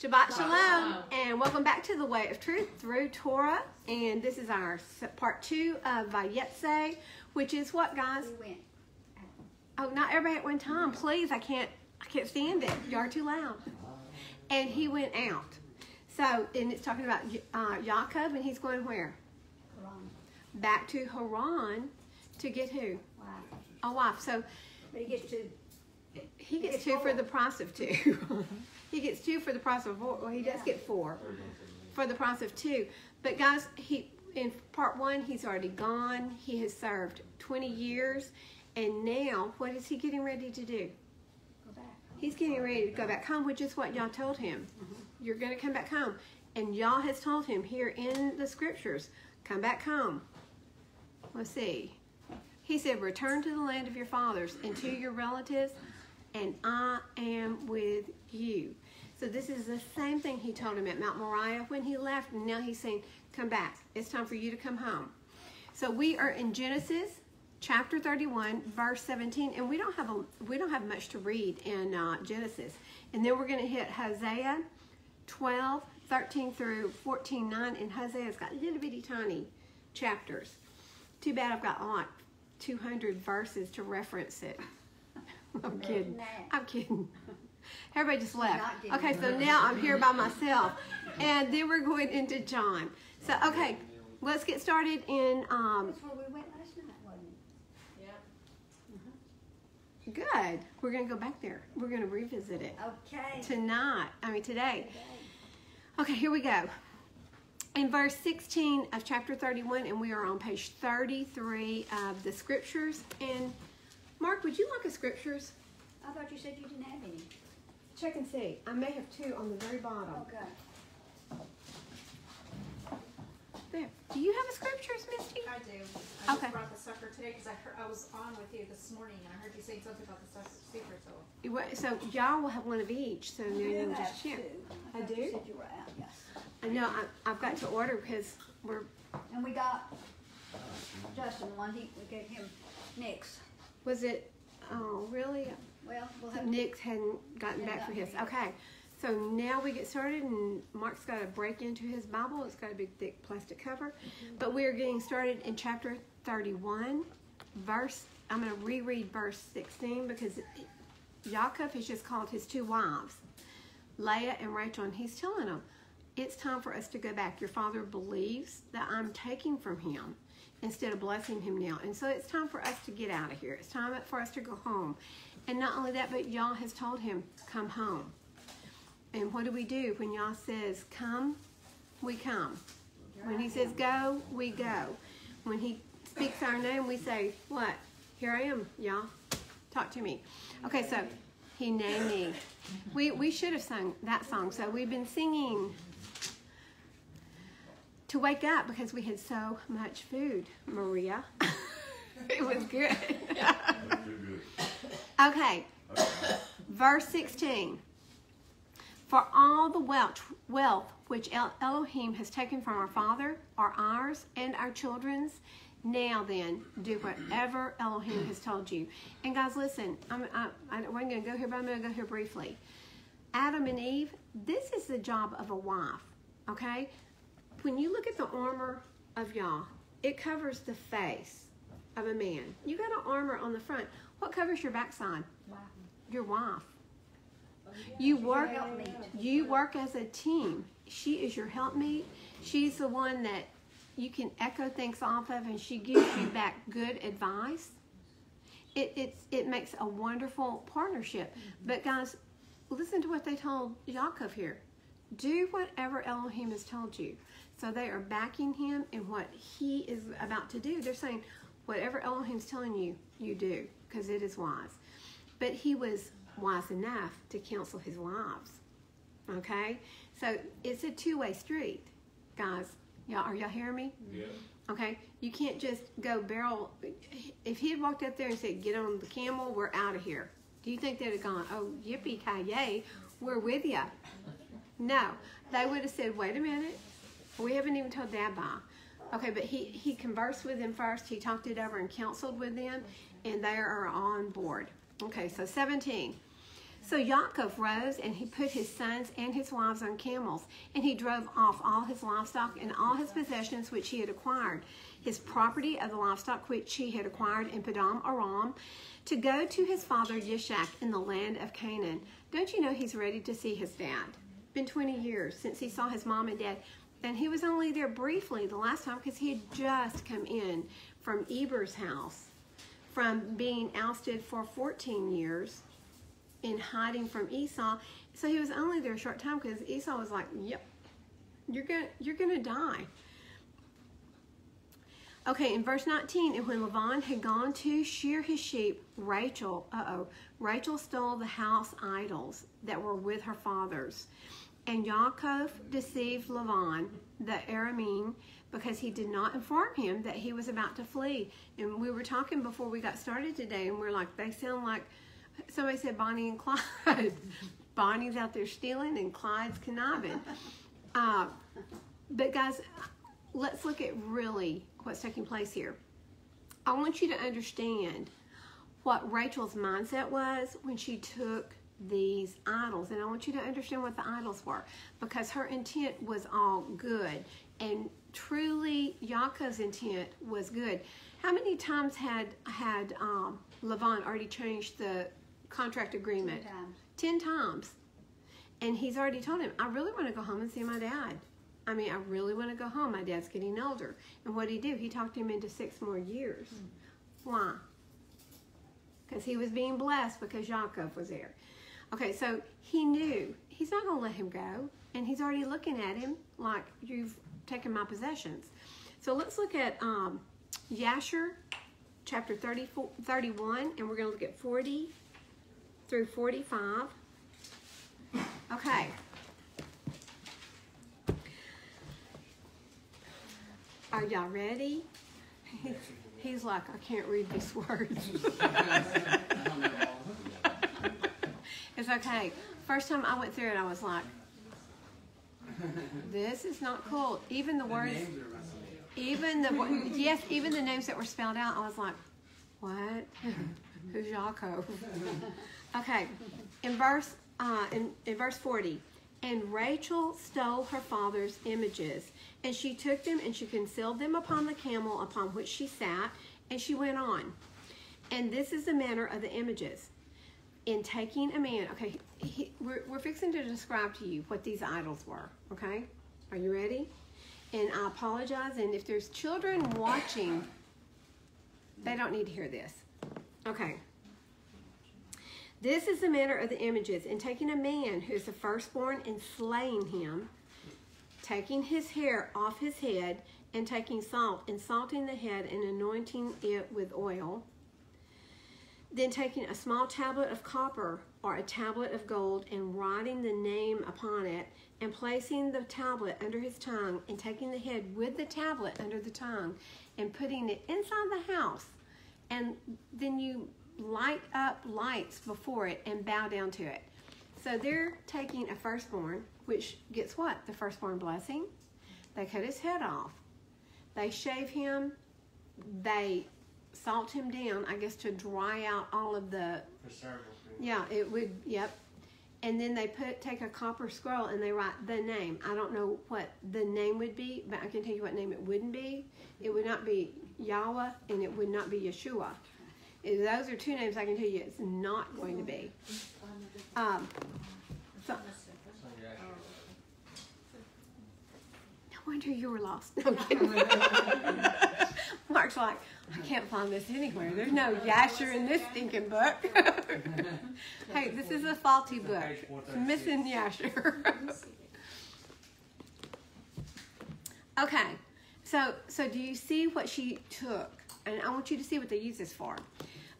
Shabbat Shalom, and welcome back to the Way of Truth through Torah. And this is our part 2 of Vayetze, which is what, guys? We went. Oh, not everybody at one time, please. I can't stand it. You are too loud. And he went out. So, and it's talking about Yaakov, and he's going where? Haran. Back to Haran to get who? Wow. A wife. So But he gets to. he gets 2 for the price of 2. He gets 2 for the price of 4. Well, he does get 4 for the price of 2. But guys, in part 1, he's already gone. He has served 20 years. And now, what is he getting ready to do? Go back. He's getting ready to go back home, which is what y'all told him. You're going to come back home. And y'all has told him here in the scriptures, come back home. Let's see. He said, return to the land of your fathers and to your relatives, and I am with you. So this is the same thing he told him at Mount Moriah when he left, and now he's saying, come back. It's time for you to come home. So we are in Genesis chapter 31, verse 17, and we don't have much to read in Genesis. And then we're going to hit Hosea 12, 13 through 14:9, and Hosea's got little bitty tiny chapters. Too bad I've got like 200 verses to reference it. I'm kidding. I'm kidding. Everybody just left. Okay, so now I'm here by myself. And then we're going into John. So, okay, let's get started in... That's where we went last night, wasn't it? Yeah. Good. We're going to go back there. We're going to revisit it. Okay. Today. Okay, here we go. In verse 16 of chapter 31, and we are on page 33 of the scriptures. And Mark, would you like a scriptures? I thought you said you didn't have any. Check and see. I may have 2 on the very bottom. Okay. There. Do you have a scriptures, Misty? I do. I Okay. just brought the sucker today because I was on with you this morning and I heard you saying something about the secret. So y'all will have one of each. So now You you'll have just share. 2. I thought do? You said you were out, yes. I know I've got to order because we're. And we got Justin one. We gave him Nick's. Was it? Oh, really? Well, we'll have. Nick hadn't gotten back for his. Okay. So now we get started, and Mark's got to break into his Bible. It's got a big, thick plastic cover. But we are getting started in chapter 31, verse. I'm going to reread verse 16 because Yaakov has just called his 2 wives, Leah and Rachel, and he's telling them, it's time for us to go back. Your father believes that I'm taking from him instead of blessing him now. And so it's time for us to get out of here. It's time for us to go home. And not only that, but Yah has told him, come home. And what do? When Yah says, come, we come. When he says go, we go. When he speaks our name, we say, what? Here I am, Yah. Talk to me. Okay, so he named me. We should have sung that song. So we've been singing to wake up because we had so much food, Maria. It was good. Okay, verse 16. For all the wealth which Elohim has taken from our father are ours and our children's. Now then, do whatever Elohim has told you. And guys, listen, I wasn't going to go here, but I'm going to go here briefly. Adam and Eve, this is the job of a wife, okay? When you look at the armor of Yah, it covers the face of a man. You got an armor on the front. What covers your backside? Wow. Your wife. You work as a team. She is your helpmeet. She's the one that you can echo things off of, and she gives you back good advice. It makes a wonderful partnership. But guys, listen to what they told Yaakov here. Do whatever Elohim has told you. So they are backing him in what he is about to do. They're saying, whatever Elohim's telling you, you do, because it is wise. But he was wise enough to counsel his wives. Okay? So it's a two-way street, guys. Are y'all hearing me? Yeah. Okay? You can't just go barrel. If he had walked up there and said, get on the camel, we're out of here. Do you think they'd have gone, oh, yippee-ki-yay, we're with you? No. They would have said, wait a minute. We haven't even told Dad bye. Okay, but he conversed with them first. He talked it over and counseled with them, and they are on board. Okay, so 17. So Yaakov rose, and he put his sons and his wives on camels, and he drove off all his livestock and all his possessions which he had acquired, his property of the livestock which he had acquired in Padam Aram, to go to his father Yishak in the land of Canaan. Don't you know he's ready to see his dad? Been 20 years since he saw his mom and dad, and he was only there briefly the last time because he had just come in from Eber's house, from being ousted for 14 years in hiding from Esau. So he was only there a short time because Esau was like, yep, you're gonna die. Okay, in verse 19, and when Laban had gone to shear his sheep, Rachel stole the house idols that were with her fathers. And Yaakov deceived Laban, the Aramean, because he did not inform him that he was about to flee. And we were talking before we got started today, and we're like, they sound like, somebody said Bonnie and Clyde. Bonnie's out there stealing and Clyde's conniving. But guys, let's look at really what's taking place here. I want you to understand what Rachel's mindset was when she took these idols, and I want you to understand what the idols were, because her intent was all good, and truly Yaakov's intent was good. How many times had Laban already changed the contract agreement? 10 times. And he's already told him, I really want to go home and see my dad. I mean, I really want to go home. My dad's getting older. And what did he do? He talked him into 6 more years. Why? Because he was being blessed because Yaakov was there. Okay, so he knew he's not going to let him go. And he's already looking at him like, you've taken my possessions. So let's look at Yasher, chapter 31, and we're going to look at 40 through 45. Okay. Are y'all ready? He's like, I can't read these words. It's okay. First time I went through it, I was like, this is not cool. Even the words, even the names that were spelled out, I was like, what? Who's Yaakov? Okay, in verse 40, and Rachel stole her father's images, and she took them and she concealed them upon the camel upon which she sat, and she went on. And this is the manner of the images. In taking a man, okay, we're fixing to describe to you what these idols were, okay? Are you ready? And I apologize, and if there's children watching, they don't need to hear this. Okay. This is the manner of the images. In taking a man who is the firstborn and slaying him, taking his hair off his head, and taking salt and salting the head and anointing it with oil. Then taking a small tablet of copper or a tablet of gold and writing the name upon it and placing the tablet under his tongue and taking the head with the tablet under the tongue and putting it inside the house. And then you light up lights before it and bow down to it. So they're taking a firstborn, which gets what? The firstborn blessing. They cut his head off. They shave him. They salt him down, I guess, to dry out all of the... Yeah, it would, yep. And then they take a copper scroll and they write the name. I don't know what the name would be, but I can tell you what name it wouldn't be. It would not be Yahweh, and it would not be Yeshua. Those are 2 names I can tell you it's not going to be. So, no wonder you were lost. No, I'm kidding. Mark's like, I can't find this anywhere. There's no Yasher in this stinking book. Hey, this is a faulty book. It's missing Yasher. Okay, so do you see what she took? And I want you to see what they use this for.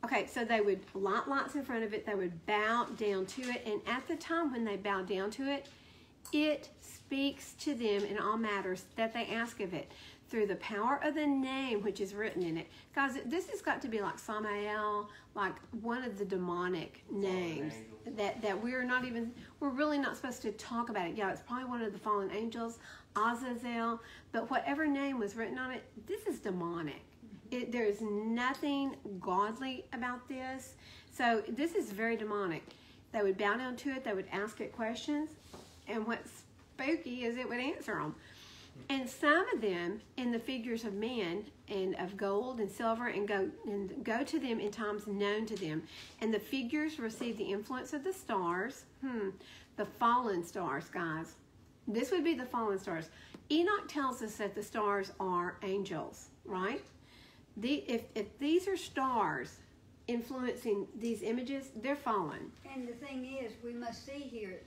Okay, so they would light lights in front of it. They would bow down to it. And at the time when they bow down to it, it speaks to them in all matters that they ask of it through the power of the name which is written in it. Guys, this has got to be like Samael, like one of the demonic names that we're really not supposed to talk about it. Yeah, it's probably one of the fallen angels, Azazel, but whatever name was written on it, this is demonic. There's nothing godly about this. So this is very demonic. They would bow down to it. They would ask it questions. And what's spooky is it would answer them. And some of them in the figures of men and of gold and silver and go to them in times known to them. And the figures receive the influence of the stars. The fallen stars, guys. This would be the fallen stars. Enoch tells us that the stars are angels, right? If these are stars influencing these images, they're fallen. And the thing is, we must see here,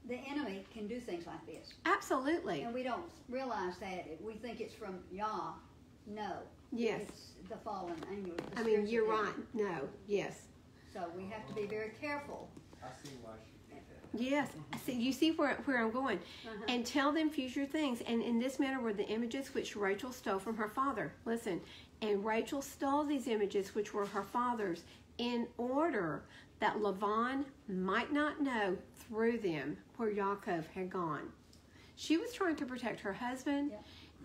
the enemy can do things like this. Absolutely. And we don't realize that. We think it's from Yah. No. Yes. It's the fallen angel. I mean, you're right. No. Yes. So we have to be very careful. I see why she did that. Yes. See, you see where I'm going. And tell them future things. And in this manner were the images which Rachel stole from her father. Listen. And Rachel stole these images which were her father's in order that Laban might not know through them where Yaakov had gone. She was trying to protect her husband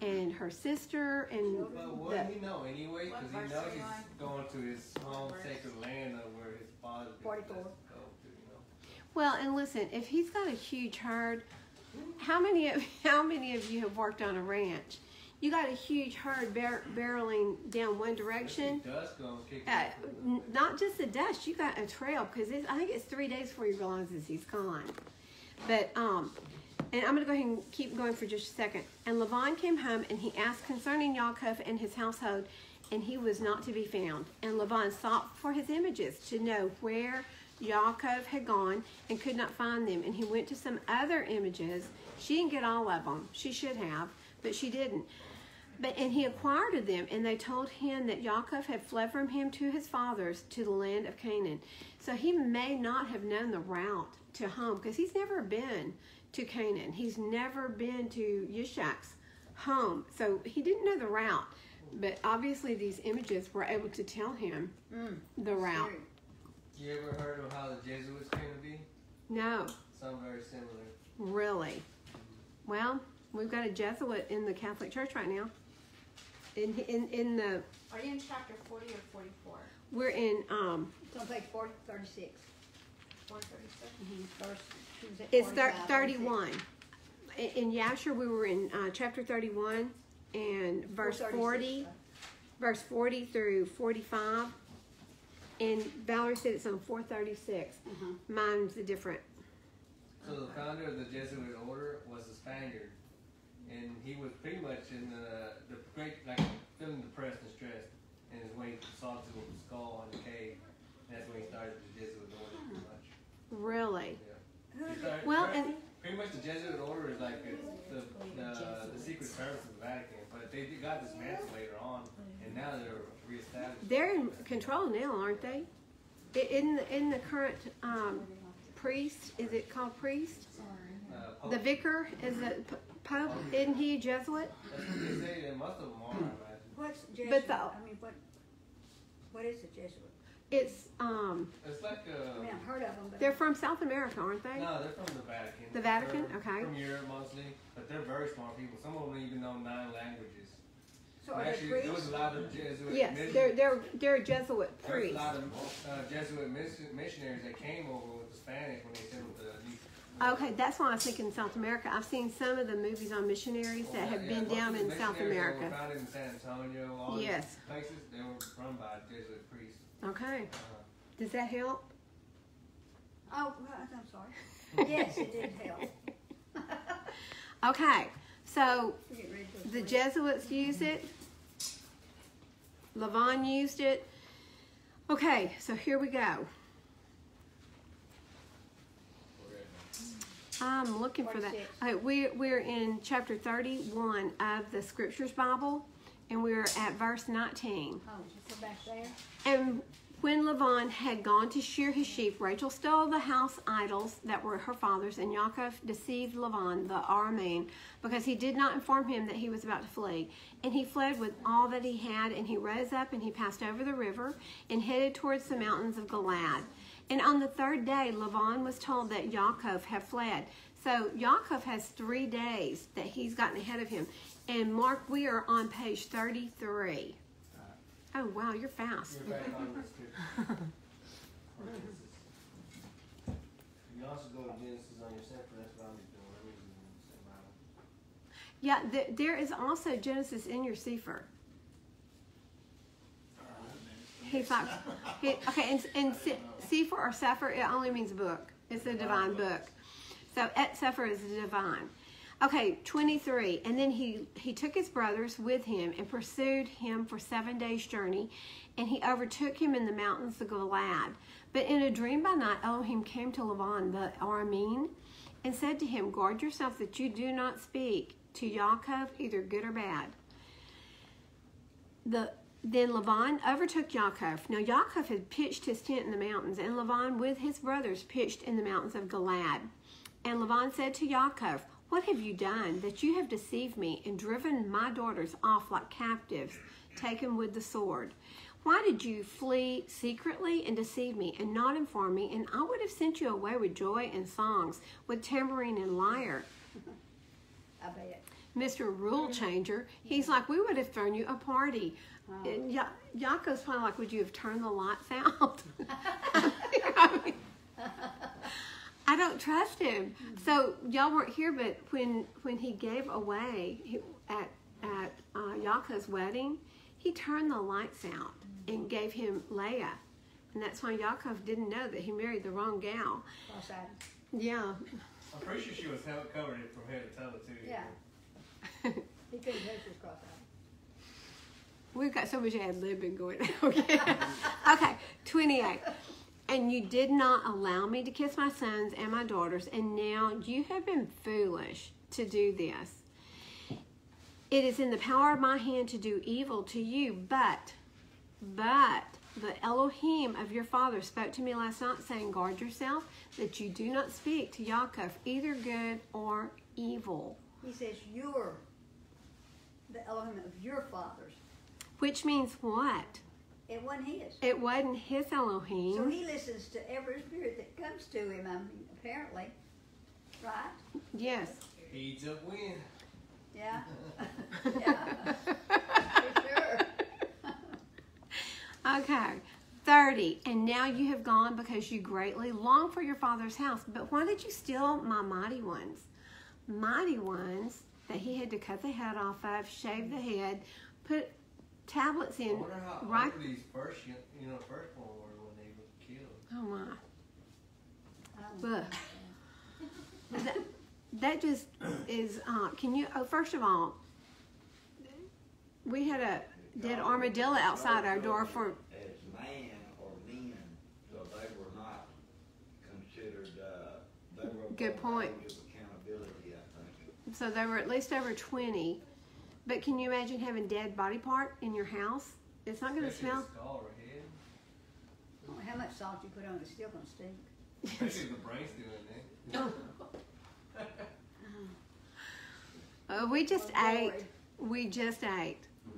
and her sister and But what did he know anyway? Because he knows he's going to his home sacred land of where his father 44. Go to, well, and listen, if he's got a huge herd, how many of you have worked on a ranch? You got a huge herd barreling down one direction. Dust gonna kick Not just the dust, you got a trail because I think it's 3 days before he realizes he's gone. But and I'm going to go ahead and keep going for just a second. And Laban came home and he asked concerning Yaakov and his household, and he was not to be found. And Laban sought for his images to know where Yaakov had gone and could not find them. And he went to some other images. She didn't get all of them. She should have, but she didn't. And he inquired of them, and they told him that Yaakov had fled from him to his fathers to the land of Canaan. So he may not have known the route to home because he's never been to Canaan. He's never been to Yishak's home. So he didn't know the route. But obviously these images were able to tell him the route. You ever heard of how the Jesuits came to be? No. Something very similar. Really? Well, we've got a Jesuit in the Catholic Church right now. In the. Are you in chapter 40 or 44? We're in It's on page 436. 436? It's 31. In Yasher, we were in chapter 31 and verse 40, verse 40 through 45. And Valerie said it's on 436. Mine's different. So the founder of the Jesuit order was a Spaniard, and he was pretty much in the great, like, feeling depressed and stressed, and is when he saw to the skull in the cave. And that's when he started the Jesuit order, pretty much. Really? Yeah. Well, and pretty much the Jesuit order is like the secret service of the Vatican, but they got dismantled later on, and now they're reestablished. they're in control now, aren't they? In the current priest, is it called priest? Pope. The vicar is it Pope? Isn't he a Jesuit? That's what they say. That most of them are, I imagine. What's Jesuit? But the- I mean, what is a Jesuit? It's It's like I mean, I've heard of them, but they're from South America, aren't they? no, they're from the Vatican. The Vatican? They're Okay. From Europe mostly, but they're very smart people. Some of them even know 9 languages. so are they Actually, there was priests? a lot of Jesuit Yes, missionaries. they're a Jesuit There was a priest. lot of Jesuit missionaries that came over with the Spanish when they settled the New. Okay, that's why I was thinking South America. I've seen some of the movies on missionaries that have been most down of the in South missionaries that America. were founded in San Antonio, all Yes. these places, they were run by Jesuit priests. Okay, does that help? Oh, well, I'm sorry. Yes, it did help. Okay, so We're getting ready to go to the sleep. Jesuits used it. Laban used it. Okay, so here we go. I'm looking for that. 46. Okay, we're in chapter 31 of the Scriptures Bible, and we're at verse 19. Oh, just go back there. And when Laban had gone to shear his sheep, Rachel stole the house idols that were her father's, and Yaakov deceived Laban the Aramean, because he did not inform him that he was about to flee. And he fled with all that he had, and he rose up and he passed over the river and headed towards the mountains of Galaad. And on the 3rd day, Laban was told that Yaakov had fled. So Yaakov has 3 days that he's gotten ahead of him. And Mark, we are on page 33. Oh, wow, you're fast. You're back on this too. can also go to Genesis on your separate. That's what I'm doing. I'm using the Bible. Yeah, there is also Genesis in your Sefer. He's like, okay, and Sefer or Sefer, it only means book. It's a divine book. So Et Sefer is divine. Okay, 23. And then he took his brothers with him and pursued him for 7 days' journey, and he overtook him in the mountains of Gilead. But in a dream by night, Elohim came to Laban the Aramean and said to him, guard yourself that you do not speak to Yaakov either good or bad. Then Laban overtook Yaakov. Now Yaakov had pitched his tent in the mountains, and Laban with his brothers pitched in the mountains of Gilead. And Laban said to Yaakov, what have you done, that you have deceived me and driven my daughters off like captives, taken with the sword? Why did you flee secretly and deceive me and not inform me? And I would have sent you away with joy and songs, with tambourine and lyre. I bet. Mr. Rule Changer, he's like, we would have thrown you a party. And Yaakov's probably like, would you have turned the lights out? I don't trust him. So y'all weren't here, but when he gave away at Yaakov's wedding, he turned the lights out and gave him Leah. And that's why Yaakov didn't know that he married the wrong gal. Cross-eyed. Yeah. I'm pretty sure she was covered it from head to toe too. Yeah. He couldn't touch his cross-eyed. We've got so much ad-libbing going on. Okay, 28. And you did not allow me to kiss my sons and my daughters, and now you have been foolish to do this. It is in the power of my hand to do evil to you, but the Elohim of your father spoke to me last night, saying, guard yourself that you do not speak to Yaakov either good or evil. He says, you're the Elohim of your fathers. Which means what? It wasn't his. It wasn't his Elohim. So he listens to every spirit that comes to him, I mean, apparently. Right? Yes. Heeds up wind. Yeah. Yeah. For sure. Okay. 30. And now you have gone because you greatly long for your father's house. But why did you steal my mighty ones? Mighty ones that he had to cut the head off of, shave the head, put tablets in. I wonder how right. old these firstborn were when they were killed. Oh my. I don't know. That just is, can you, first of all, we had a dead armadillo outside our door for... As man or men, so they were not considered, they were... Good point. Age of accountability, I think. So they were at least over 20. But can you imagine having dead body part in your house? It's not going to Especially smell. the skull or head. Oh, how much salt you put on it, it's still going to stink. Especially the brain still in there. We just Oh, ate. Lord. We just ate.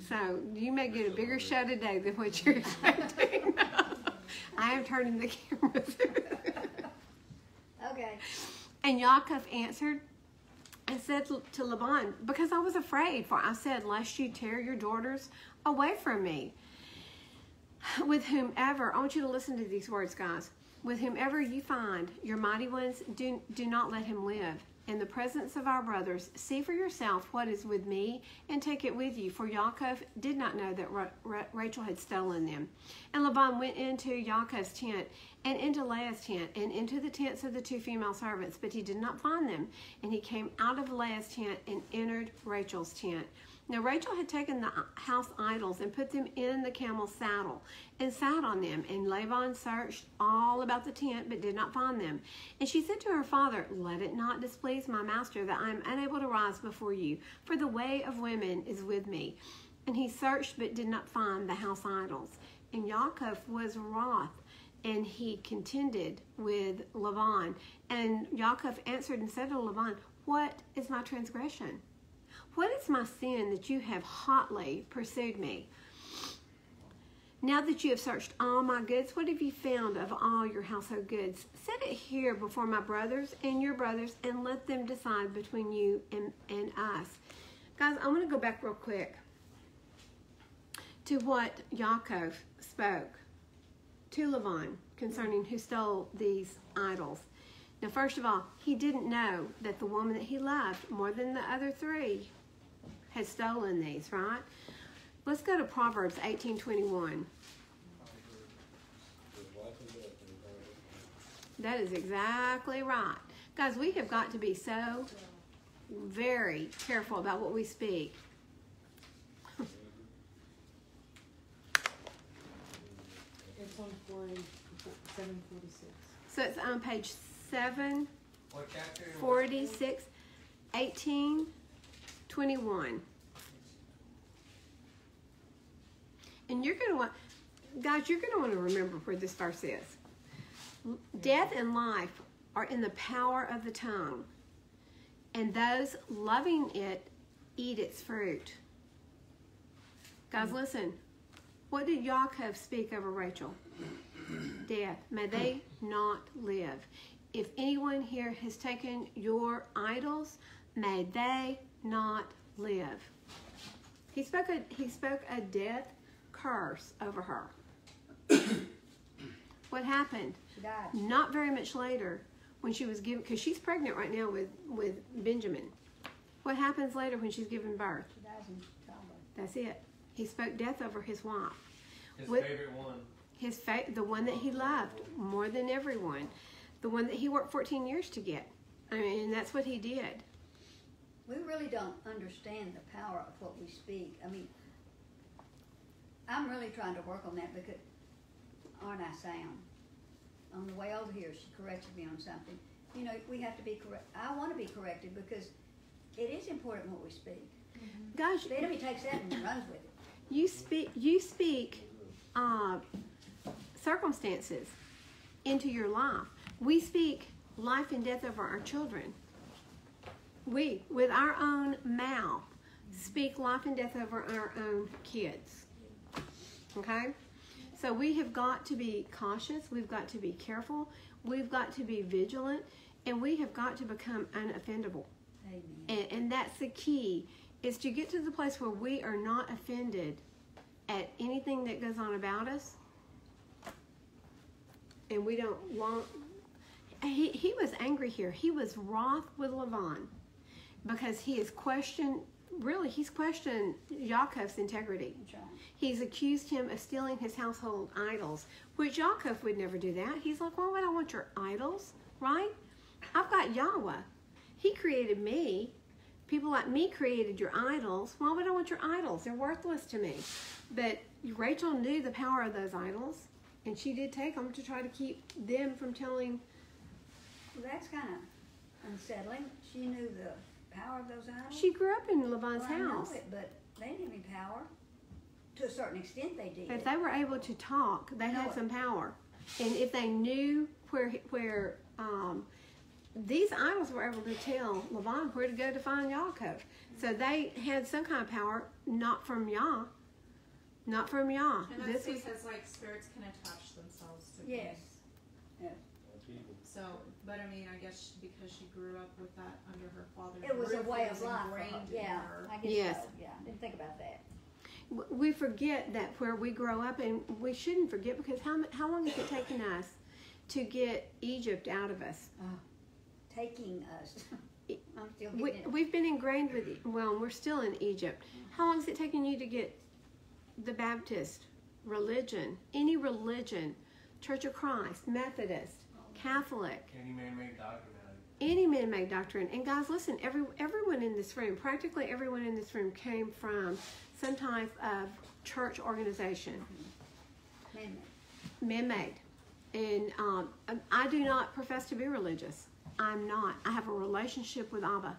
So you may get a bigger show today than what you're expecting. I am turning the camera. Okay. And Yaakov answered and said to Laban, because I was afraid, for I said, lest you tear your daughters away from me. With whomever, I want you to listen to these words, guys. With whomever you find, your mighty ones, do not let him live. In the presence of our brothers, see for yourself what is with me, and take it with you. For Yaakov did not know that Rachel had stolen them. And Laban went into Yaakov's tent, and into Leah's tent, and into the tents of the two female servants, but he did not find them. And he came out of Leah's tent and entered Rachel's tent. Now Rachel had taken the house idols and put them in the camel's saddle and sat on them. And Laban searched all about the tent but did not find them. And she said to her father, let it not displease my master that I am unable to rise before you, for the way of women is with me. And he searched but did not find the house idols. And Yaakov was wroth, and he contended with Laban. And Yaakov answered and said to Laban, what is my transgression? What is my sin that you have hotly pursued me? Now that you have searched all my goods, what have you found of all your household goods? Set it here before my brothers and your brothers, and let them decide between you and us. Guys, I'm going to go back real quick to what Yaakov spoke to Laban concerning who stole these idols. Now, first of all, he didn't know that the woman that he loved more than the other three had stolen these, right? Let's go to Proverbs 18:21. That is exactly right. Guys, we have got to be so very careful about what we speak. It's on 746. So it's on page What chapter? 746, 18:21. And you're going to want, guys, you're going to want to remember where this verse is. Death and life are in the power of the tongue, and those loving it eat its fruit. Guys, listen. What did Yaakov speak over Rachel? Death. May they not live. If anyone here has taken your idols, may they not live. He spoke a death curse over her. What happened? She died. Not very much later, when she was given, because she's pregnant right now with Benjamin. What happens later when she's given birth? She dies in childbirth. That's it. He spoke death over his wife. His With- favorite one. The one that he loved more than everyone. The one that he worked 14 years to get. I mean, and that's what he did. We really don't understand the power of what we speak. I mean, I'm really trying to work on that because, aren't I sound? On the way over here, she corrected me on something. You know, we have to be correct. I want to be corrected because it is important what we speak. Gosh, The enemy takes that and runs with it. you speak circumstances into your life. We speak life and death over our children. We, with our own mouth, speak life and death over our own kids. Okay? So we have got to be cautious. We've got to be careful. We've got to be vigilant. And we have got to become unoffendable. Amen. And that's the key, is to get to the place where we are not offended at anything that goes on about us. And we don't want... He was angry here. He was wroth with Laban because he has questioned... Really, he's questioned Yaakov's integrity. That's right. He's accused him of stealing his household idols, which Yaakov would never do that. He's like, why would I want your idols, right? I've got Yahweh. He created me. People like me created your idols. Why would I want your idols? They're worthless to me. But Rachel knew the power of those idols, and she did take them to try to keep them from telling. Well, that's kind of unsettling. She knew the power of those idols. She grew up in Laban's Well, I know house. it, but they didn't have any power. To a certain extent, they did. If they were able to talk, they had some power. And if they knew where these idols were able to tell Laban where to go to find Yaakov. So they had some kind of power, not from Yah. Not from Yah. And that's because like spirits can attach themselves to Yes. things. Yes. So, but I mean, I guess because she grew up with that under her father's It was a roof, way it of was life for her. ingrained in Yeah, her. I guess Yes. so. Yeah, I didn't think about that. We forget that where we grow up, and we shouldn't forget, because how long has it taken us to get Egypt out of us? Taking us. I'm still getting it. We've been ingrained with, well, we're still in Egypt. How long has it taken you to get the Baptist religion, any religion, Church of Christ, Methodist, Catholic, Any man-made doctrine out of it. any man-made doctrine? And guys, listen, everyone in this room, practically everyone in this room came from some type of church organization, Man-made. man-made. And I do not profess to be religious. I'm not. I have a relationship with Abba.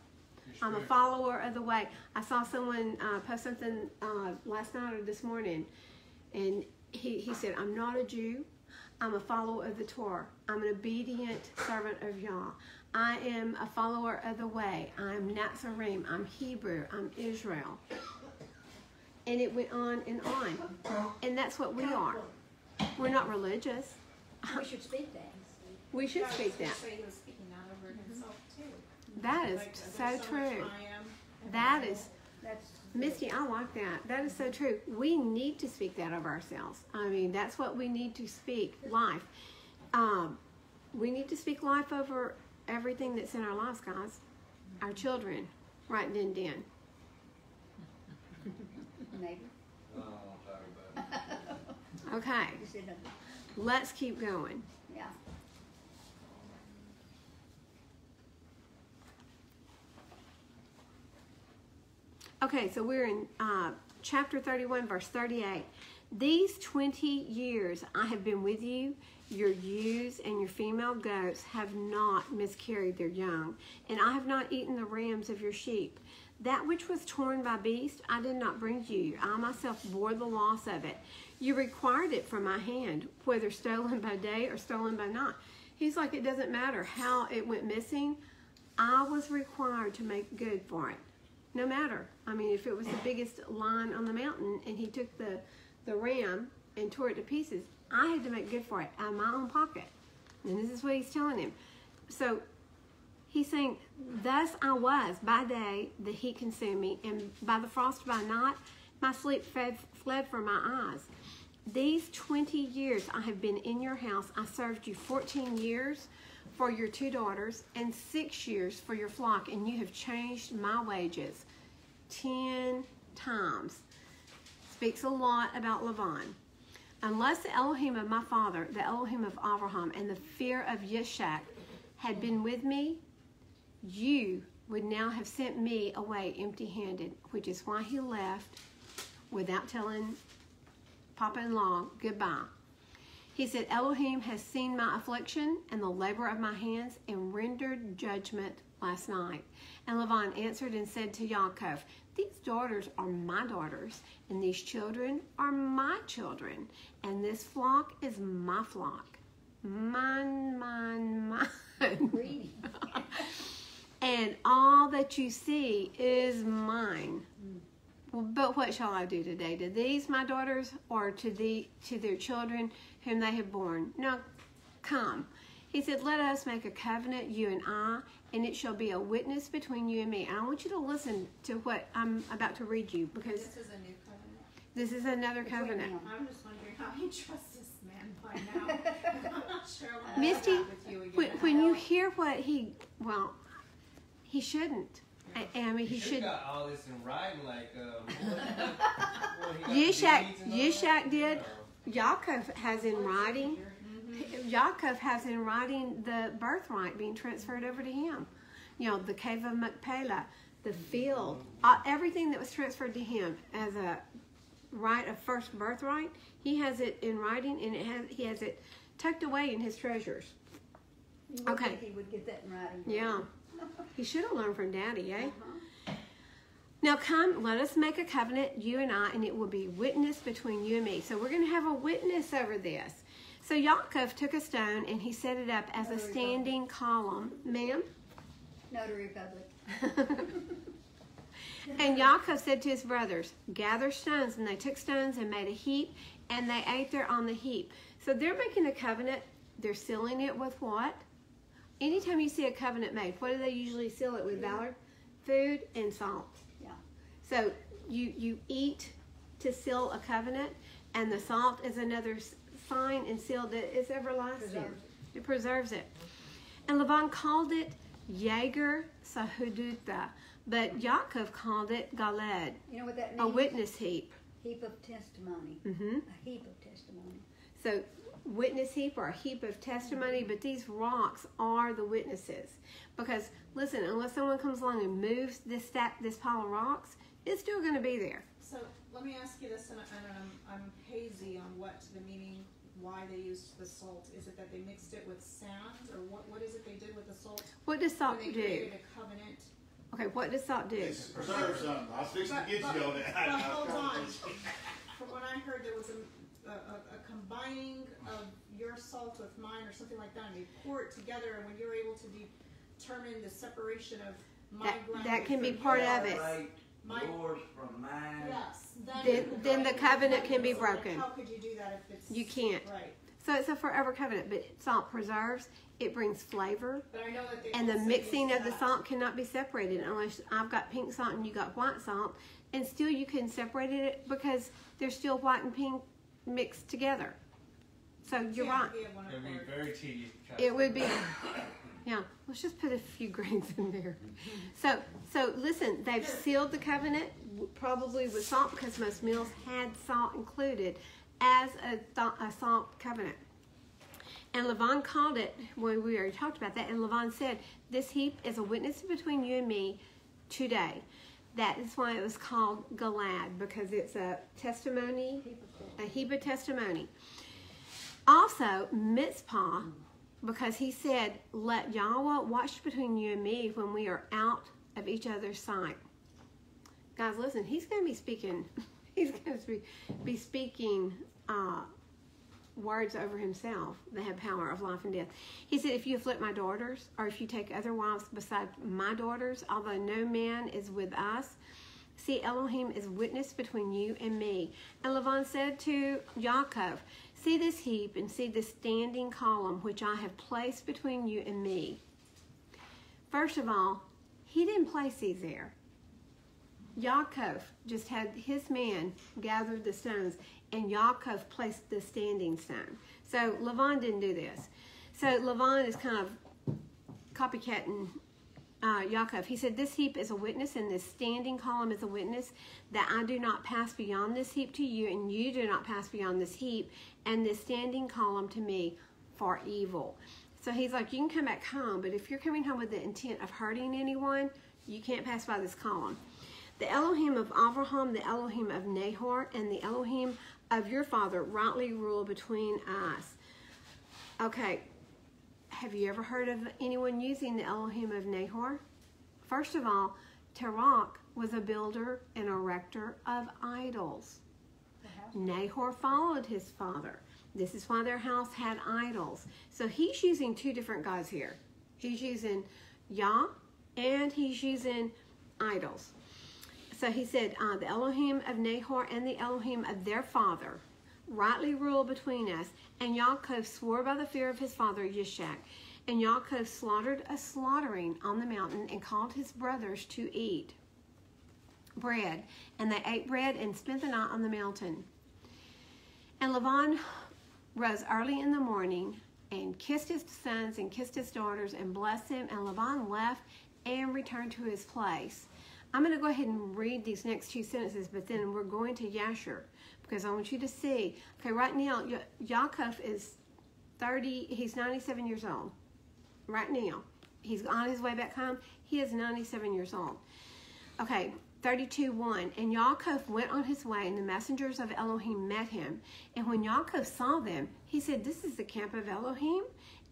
I'm a follower of the way. I saw someone post something last night or this morning, and he said, I'm not a Jew. I'm a follower of the Torah. I'm an obedient servant of Yah. I am a follower of the way. I'm Nazarene. I'm Hebrew. I'm Israel. And it went on and on. And that's what we are. We're not religious. We should speak that. We should speak that. So he was speaking that over himself too. That is Like, so there's much true. I am. That is... That's Misty, I like that. That is so true. We need to speak that of ourselves. I mean, that's what we need to speak, life. We need to speak life over everything that's in our lives, guys. Our children, right then. Maybe. No, I won't talk about it. Okay, You said no. let's keep going. Yeah. Okay, so we're in chapter 31, verse 38. These 20 years I have been with you. Your ewes and your female goats have not miscarried their young, and I have not eaten the rams of your sheep. That which was torn by beast I did not bring to you. I myself bore the loss of it. You required it from my hand, whether stolen by day or stolen by night. He's like, it doesn't matter how it went missing. I was required to make good for it. No matter. I mean, if it was the biggest lion on the mountain and he took the ram and tore it to pieces, I had to make good for it out of my own pocket. And this is what he's telling him. So he's saying, thus I was by day, the heat consumed me, and by the frost by night, my sleep fled from my eyes. These 20 years I have been in your house. I served you 14 years for your 2 daughters and 6 years for your flock, and you have changed my wages 10 times. Speaks a lot about Lavan. Unless the Elohim of my father, the Elohim of Abraham, and the fear of Yasher had been with me, you would now have sent me away empty-handed, which is why he left without telling Papa-in-law goodbye. He said, Elohim has seen my affliction and the labor of my hands and rendered judgment last night. And Lavan answered and said to Yaakov, these daughters are my daughters, and these children are my children, and this flock is my flock. Mine, mine, mine. Greedy. And all that you see is mine. Well, but what shall I do today? To these my daughters, or to their children whom they have borne? Now, come. He said, let us make a covenant, you and I, and it shall be a witness between you and me. And I want you to listen to what I'm about to read you, because This is a new covenant. this is another covenant. I'm just wondering how he trusts this man by now. I'm not sure what Misty, with you again. when you hear what he shouldn't. I mean, he should should. got all this in writing, like he got deeds and all Yishak that, did. you know. Yaakov has in writing. Yaakov has in writing the birthright being transferred over to him. You know, the cave of Machpelah, the field, everything that was transferred to him as a right of first birthright. He has it in writing, and he has it tucked away in his treasures. You would Okay. think he would get that in writing. Yeah, he should have learned from Daddy, eh? Uh-huh. Now come, let us make a covenant, you and I, and it will be witness between you and me. So we're going to have a witness over this. So Yaakov took a stone and he set it up as a standing column. Ma'am? Notary public. And Yaakov said to his brothers, gather stones. And they took stones and made a heap, and they ate there on the heap. So they're making a covenant. They're sealing it with what? Anytime you see a covenant made, what do they usually seal it with, Ballard? Food and salt. Yeah. So you eat to seal a covenant, and the salt is another sign and seal that is everlasting. Preserves It preserves it. And Laban called it Yager Sahuduta, but Yaakov called it Galed, You know what that means? a witness heap. Heap of testimony. Hmm. A heap of testimony. So witness heap or a heap of testimony, but these rocks are the witnesses. Because listen, unless someone comes along and moves this pile of rocks, it's still going to be there. So let me ask you this, and I'm hazy on what the meaning, why they used the salt. Is it that they mixed it with sand, or what is it they did with the salt? What does salt When they do? created a covenant. Okay, what does salt do? It's preserve something. I was fixing to get you on that. But hold on. From what I heard, there was a combining of your salt with mine or something like that, and they pour it together, and when you're able to determine the separation of my ground That can be from part yours, of it. My- Yours from mine. Yes. Then the covenant can be So broken. How could you do that if it's... You can't. Right. So it's a forever covenant, but salt preserves, it brings flavor, But I know that they and the also mixing use of the that. salt cannot be separated unless I've got pink salt and you got white salt, and still you can separate it because they're still white and pink mixed together. So you're Yeah, right. it'd be a one It'd be accord. very tedious. to try It to- would be, Yeah, let's just put a few grains in there. So listen, they've sealed the covenant probably with salt because most meals had salt included as a salt covenant. And Lavan called it, well, we already talked about that, and Lavan said, this heap is a witness between you and me today. That is why it was called Galad, because it's a testimony, a heap of testimony. Also, Mitzpah, because he said, let Yahweh watch between you and me when we are out of each other's sight. Guys, listen, he's going to be speaking, he's going to be speaking words over himself that have power of life and death. He said, if you afflict my daughters, or if you take other wives beside my daughters, although no man is with us, see, Elohim is witness between you and me. And Lavan said to Yaakov, see this heap and see this standing column which I have placed between you and me. First of all, he didn't place these there. Yaakov just had his man gather the stones, and Yaakov placed the standing stone. So Lavan didn't do this. So Lavan is kind of copycatting Yaakov. He said, this heap is a witness, and this standing column is a witness that I do not pass beyond this heap to you, and you do not pass beyond this heap and this standing column to me for evil. So he's like, you can come back home, but if you're coming home with the intent of hurting anyone, you can't pass by this column. The Elohim of Abraham, the Elohim of Nahor, and the Elohim of your father rightly rule between us. Okay, have you ever heard of anyone using the Elohim of Nahor? First of all, Terach was a builder and erector of idols. Nahor followed his father. This is why their house had idols. So he's using two different gods here. He's using Yah and he's using idols. So he said, the Elohim of Nahor and the Elohim of their father rightly rule between us. And Yaakov swore by the fear of his father Yishak. And Yaakov slaughtered a slaughtering on the mountain and called his brothers to eat bread. And they ate bread and spent the night on the mountain. And Lavan rose early in the morning and kissed his sons and kissed his daughters and blessed them. And Lavan left and returned to his place. I'm going to go ahead and read these next two sentences, but then we're going to Yasher because I want you to see. Okay, right now, Yaakov is 30, he's 97 years old. Right now. He's on his way back home. He is 97 years old. Okay, 32:1. And Yaakov went on his way, and the messengers of Elohim met him. And when Yaakov saw them, he said, this is the camp of Elohim.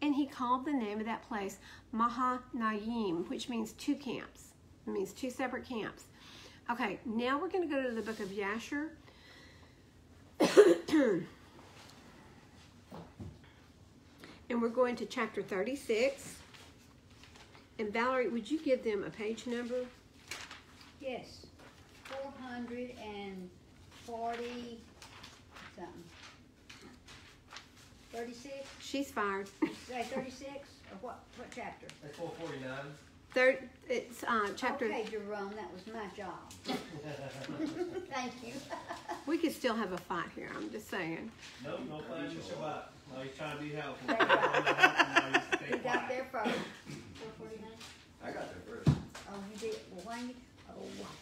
And he called the name of that place Mahanayim, which means two camps. It means two separate camps. Okay, now we're going to go to the book of Yasher. And we're going to chapter 36. And Valerie, would you give them a page number? Yes, 440 something. 36? She's fired. Say 36? Or what chapter? That's 449. It's chapter. Okay, Jerome, that was my job. Thank you. We could still have a fight here. I'm just saying. No plan to Shabbat. No, he's trying to be helpful. That's right. You got there first. 449? I got there first. Oh, you did? Well, why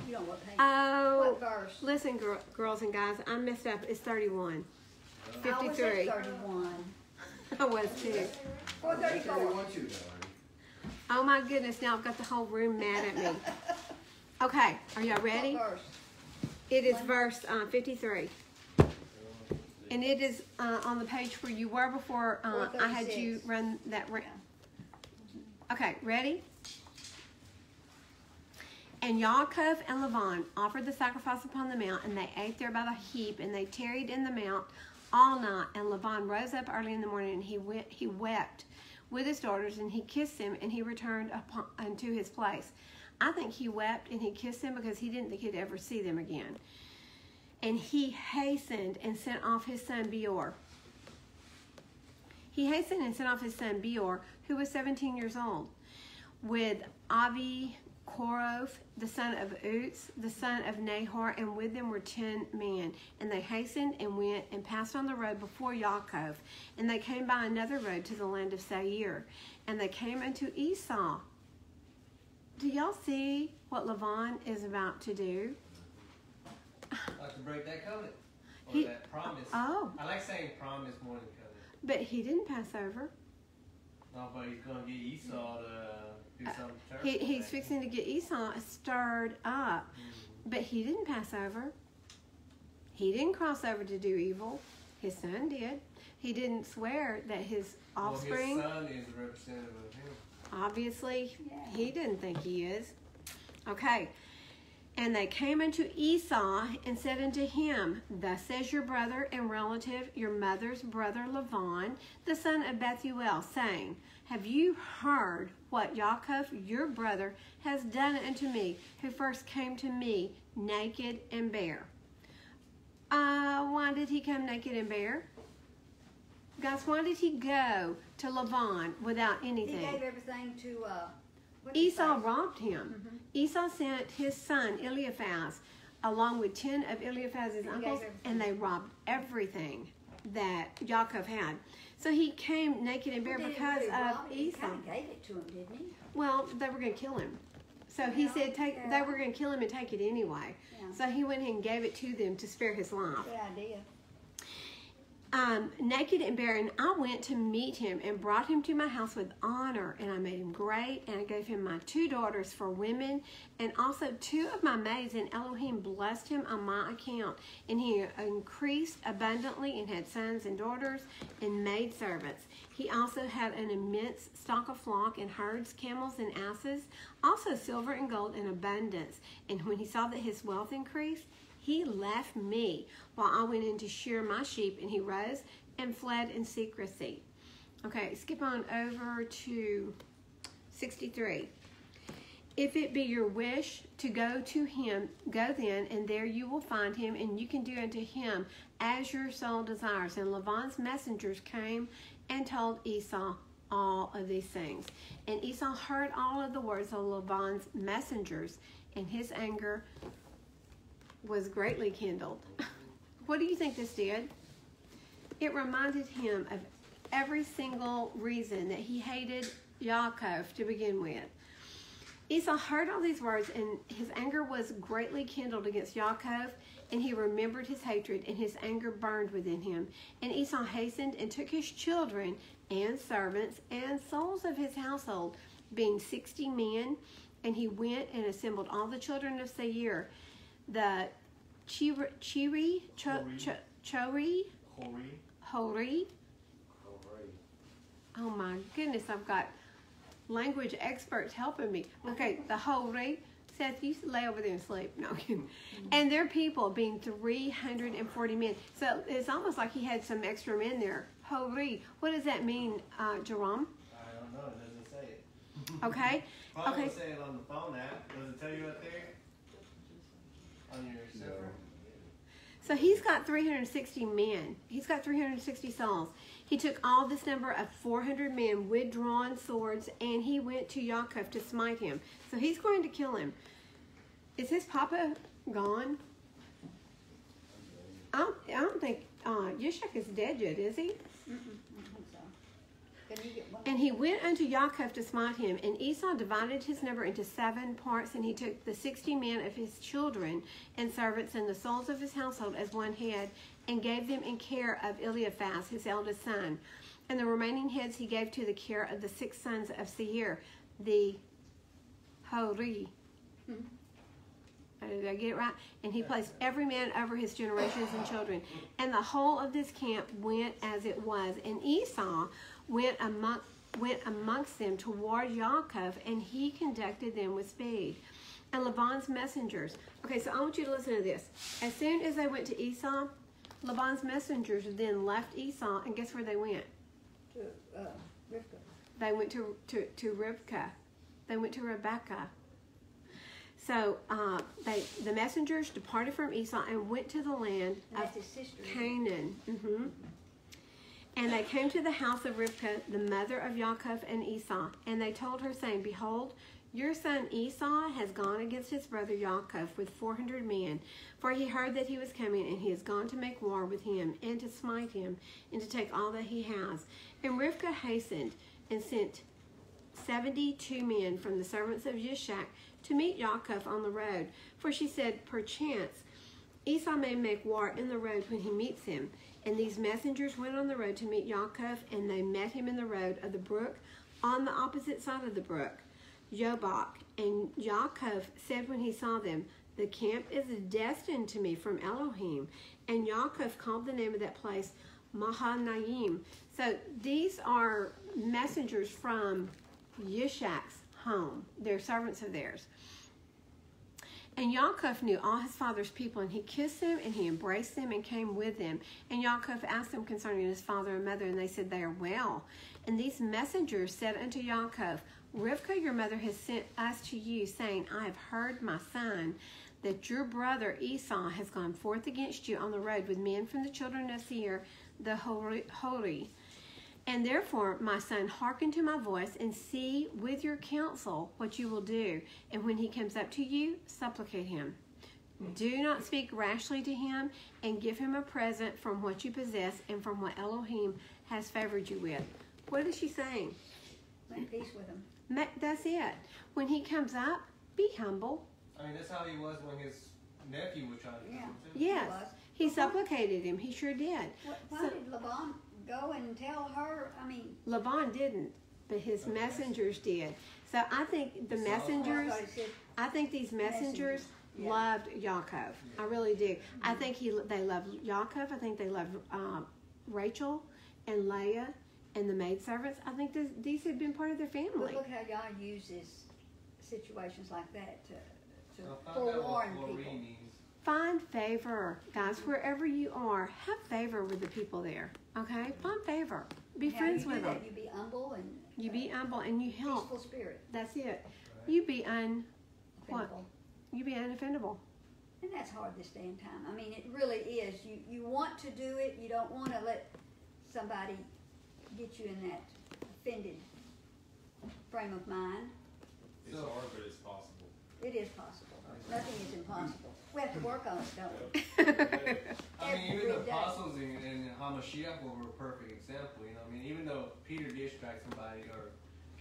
you don't want to pay. Oh, What verse? listen, girls and guys, I messed up. It's 31. I was 53. at 31. I was too. 434. 31 too, Valerie. Oh my goodness, now I've got the whole room mad at me. Okay, are y'all ready? What verse? It is verse 53. And it is on the page where you were before I had you 436. run that. Okay, ready? And Yaakov and Lavan offered the sacrifice upon the mount, and they ate there by the heap, and they tarried in the mount all night. And Lavan rose up early in the morning, and he wept with his daughters, and he kissed them, and he returned unto his place. I think he wept and he kissed them because he didn't think he'd ever see them again. And he hastened and sent off his son Beor. He hastened and sent off his son Beor, who was 17 years old, with Avi Horoth, the son of Uz, the son of Nahor, and with them were 10 men. And they hastened and went and passed on the road before Yaakov. And they came by another road to the land of Seir. And they came unto Esau. Do y'all see what Laban is about to do? Like to break that covenant. Or He- that promise. Oh, I like saying promise more than covenant. but he didn't pass over. No, but he's going to get Esau to do something terrible. He's fixing to get Esau stirred up. But he didn't pass over. He didn't cross over to do evil. His son did. He didn't swear that his offspring... Well, his son is a representative of him. Obviously, Yeah. he didn't think he is. Okay. And they came unto Esau and said unto him, Thus says your brother and relative, your mother's brother Laban, the son of Bethuel, saying, Have you heard what Yaakov, your brother, has done unto me, who first came to me naked and bare? Why did he come naked and bare? Guys, why did he go to Laban without He anything? gave everything to, what did he Esau say? robbed him. Esau sent his son Eliphaz along with 10 of Eliphaz's He uncles, gave and they robbed everything that Yaakov had. So he came naked and bare Well, did he because really of rob him? He Esau. kind of gave it to him, didn't he? Well, they were going to kill him. So he Yeah, said they yeah. were going to kill him and take it anyway. Yeah. So he went ahead and gave it to them to spare his life. Good idea. Naked and barren, I went to meet him and brought him to my house with honor, and I made him great, and I gave him my 2 daughters for women, and also 2 of my maids, and Elohim blessed him on my account, and he increased abundantly and had sons and daughters and maidservants. He also had an immense stock of flock and herds, camels and asses, also silver and gold in abundance. And when he saw that his wealth increased, he left me while I went in to shear my sheep, and he rose and fled in secrecy. Okay, skip on over to 63. If it be your wish to go to him, go then, and there you will find him, and you can do unto him as your soul desires. And Laban's messengers came and told Esau all of these things. And Esau heard all of the words of Laban's messengers, and his anger was greatly kindled. What do you think this did? It reminded him of every single reason that he hated Yaakov to begin with. Esau heard all these words, and his anger was greatly kindled against Yaakov, and he remembered his hatred, and his anger burned within him. And Esau hastened and took his children and servants and souls of his household, being 60 men, and he went and assembled all the children of Seir, the Chori, Hori. Oh my goodness, I've got language experts helping me. Okay, the Hori. Seth, you lay over there and sleep. No, and their people being 340 men. So it's almost like he had some extra men there. Hori. What does that mean, Jerome? I don't know. It doesn't say it. Okay. Probably Okay. say it on the phone app. Does it tell you up there? On your server. So he's got 360 men. He's got 360 souls. He took all this number of 400 men with drawn swords, and he went to Yaakov to smite him. So he's going to kill him. Is his papa gone? I don't think Yasher is dead yet, is he? I don't think so. Can you get one? And he went unto Yaakov to smite him, and Esau divided his number into 7 parts, and he took the 60 men of his children and servants and the souls of his household as one head, and gave them in care of Eliphaz, his eldest son. And the remaining heads he gave to the care of the 6 sons of Seir, the Hori. Did I get it right? And he placed every man over his generations and children. And the whole of this camp went as it was. And Esau went amongst them toward Yaakov, and he conducted them with speed. And Laban's messengers. Okay, so I want you to listen to this. As soon as they went to Esau, Laban's messengers then left Esau, and guess where they went? To Rivka. They went to Rivka. They went to Rebekah. So the messengers departed from Esau and went to the land And of that's his sister. Canaan. And they came to the house of Rivka, the mother of Yaakov and Esau. And they told her, saying, Behold, Your son Esau has gone against his brother Yaakov with 400 men, for he heard that he was coming, and he has gone to make war with him, and to smite him, and to take all that he has. And Rivkah hastened and sent 72 men from the servants of Yishak to meet Yaakov on the road. For she said, perchance Esau may make war in the road when he meets him. And these messengers went on the road to meet Yaakov, and they met him in the road of the brook on the opposite side of the brook, Yobak. And Yaakov said when he saw them, the camp is destined to me from Elohim. And Yaakov called the name of that place Mahanaim. So these are messengers from Yishak's home. They're servants of theirs. And Yaakov knew all his father's people, and he kissed them, and he embraced them, and came with them. And Yaakov asked them concerning his father and mother, and they said, they are well. And these messengers said unto Yaakov, Rivkah your mother has sent us to you, saying, I have heard, my son, that your brother Esau has gone forth against you on the road with men from the children of Seir, the Hori. And therefore, my son, hearken to my voice, and see with your counsel what you will do. And when he comes up to you, supplicate him. Do not speak rashly to him, and give him a present from what you possess and from what Elohim has favored you with. What is she saying? Make peace with him. That's it. When he comes up, be humble. I mean, that's how he was when his nephew was trying to do it too. Yes. He supplicated him. He sure did. Why did Laban go and tell her? I mean, Laban didn't, but his messengers did. So I think the messengers, I think these messengers loved Yaakov. I really do. I think they loved Yaakov. I think they loved Rachel and Leah and the maidservants. I think these had been part of their family. But look how God uses situations like that to forewarn people. Find favor, guys, wherever you are. Have favor with the people there, okay? Find favor. Be friends with them. You be humble and you be humble and you help. peaceful spirit. That's it. You be Offendable. You be unoffendable. And that's hard this day and time. I mean, it really is. You want to do it. You don't want to let somebody get you in that offended frame of mind. It's hard, but it's possible. It is possible. Nothing is impossible. We have to work on it, don't we? I mean, even the Every day. apostles and Hamashiach were a perfect example. You know, I mean, even though Peter did strike somebody, or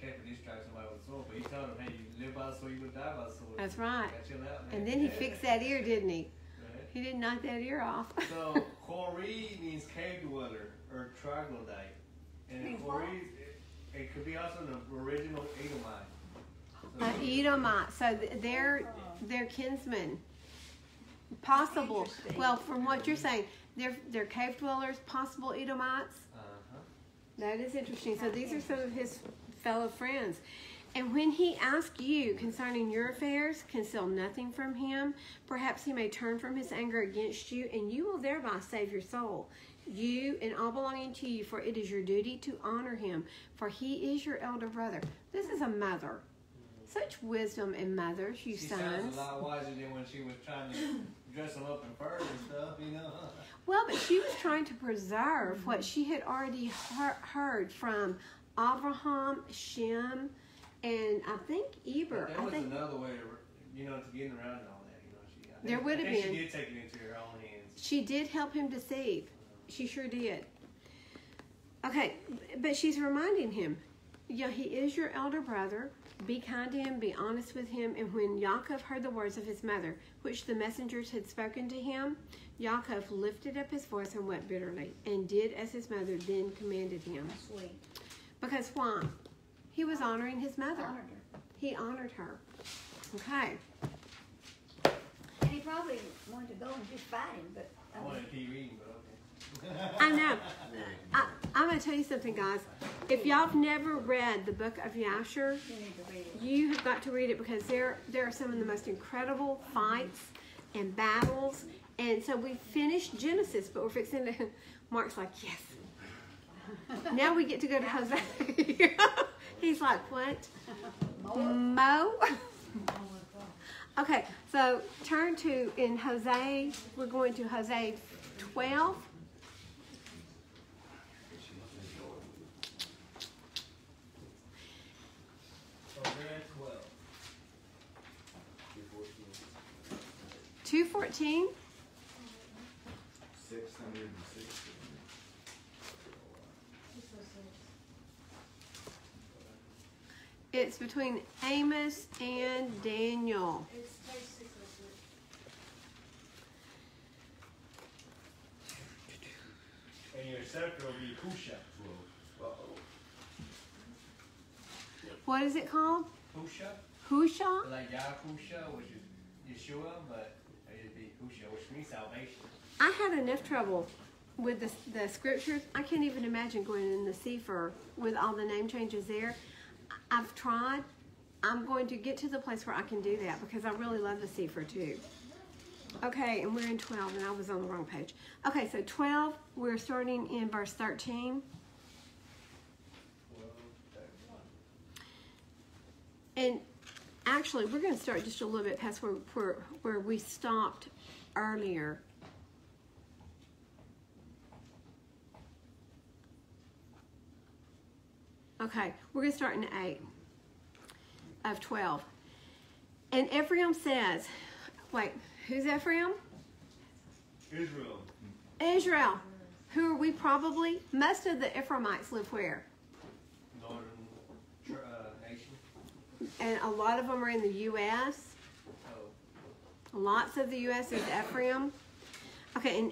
Kepha did strike somebody with a sword, but he told him, hey, you live by the sword, you will die by the sword. That's right. Got chill out, man. And then he fixed that ear, didn't he? Right. He didn't knock that ear off. So, Hori means cave dweller, or troglodyte. And Means Hori, it could be also an original Edomite. Edomite. So they're kinsmen. Possible. Interesting. Well, from what you're saying, they're cave dwellers, possible Edomites. Uh-huh. That is interesting. So these are some of his fellow friends. And when he asks you concerning your affairs, conceal nothing from him. Perhaps he may turn from his anger against you, and you will thereby save your soul. You and all belonging to you, for it is your duty to honor him, for he is your elder brother. This is a mother. Such wisdom in mothers, you She sons. sounds a lot wiser than when she was trying to dress them up in furs and stuff, you know. Well, but she was trying to preserve what she had already heard from Abraham, Shem, and I think Eber. That was another way to, to get around all that, There would have I think been. she did take it into her own hands. She did help him deceive. She sure did. Okay, but she's reminding him, he is your elder brother. Be kind to him, be honest with him. And when Yaakov heard the words of his mother, which the messengers had spoken to him, Yaakov lifted up his voice and wept bitterly, and did as his mother then commanded him. Sweet. Because why? He was honoring his mother. Honored her. He honored her. Okay. And he probably wanted to go and just fight him, but I wanted to keep reading, but okay. I know. I'm going to tell you something, guys. If y'all have never read the book of Yasher, you need to read it. you have got to read it, because there are some of the most incredible fights and battles. And so we finished Genesis, but we're fixing to... Mark's like, yes. Now we get to go to Hosea. He's like, what? Mo? Okay, so turn to, in Hosea, we're going to Hosea 12. Hosea 12. 2:14. 660. It's between Amos and Daniel. It's page 606. And your scepter will be Husha. What is it called? Husha, Husha? like Yahusha, which is Yeshua, but it'd be Husha, which means salvation. I had enough trouble with the scriptures. I can't even imagine going in the Sefer with all the name changes there. I've tried. I'm going to get to the place where I can do that because I really love the Sefer too. Okay, and we're in 12, and I was on the wrong page. Okay, so 12, we're starting in verse 13. And actually, we're going to start just a little bit past where we stopped earlier. Okay, we're going to start in 8 of 12. And Ephraim says, wait, who's Ephraim? Israel. Israel. Who are we probably? Most of the Ephraimites live where? Northern nation. And a lot of them are in the U.S. Oh, Lots of the U.S. is Ephraim. Okay, and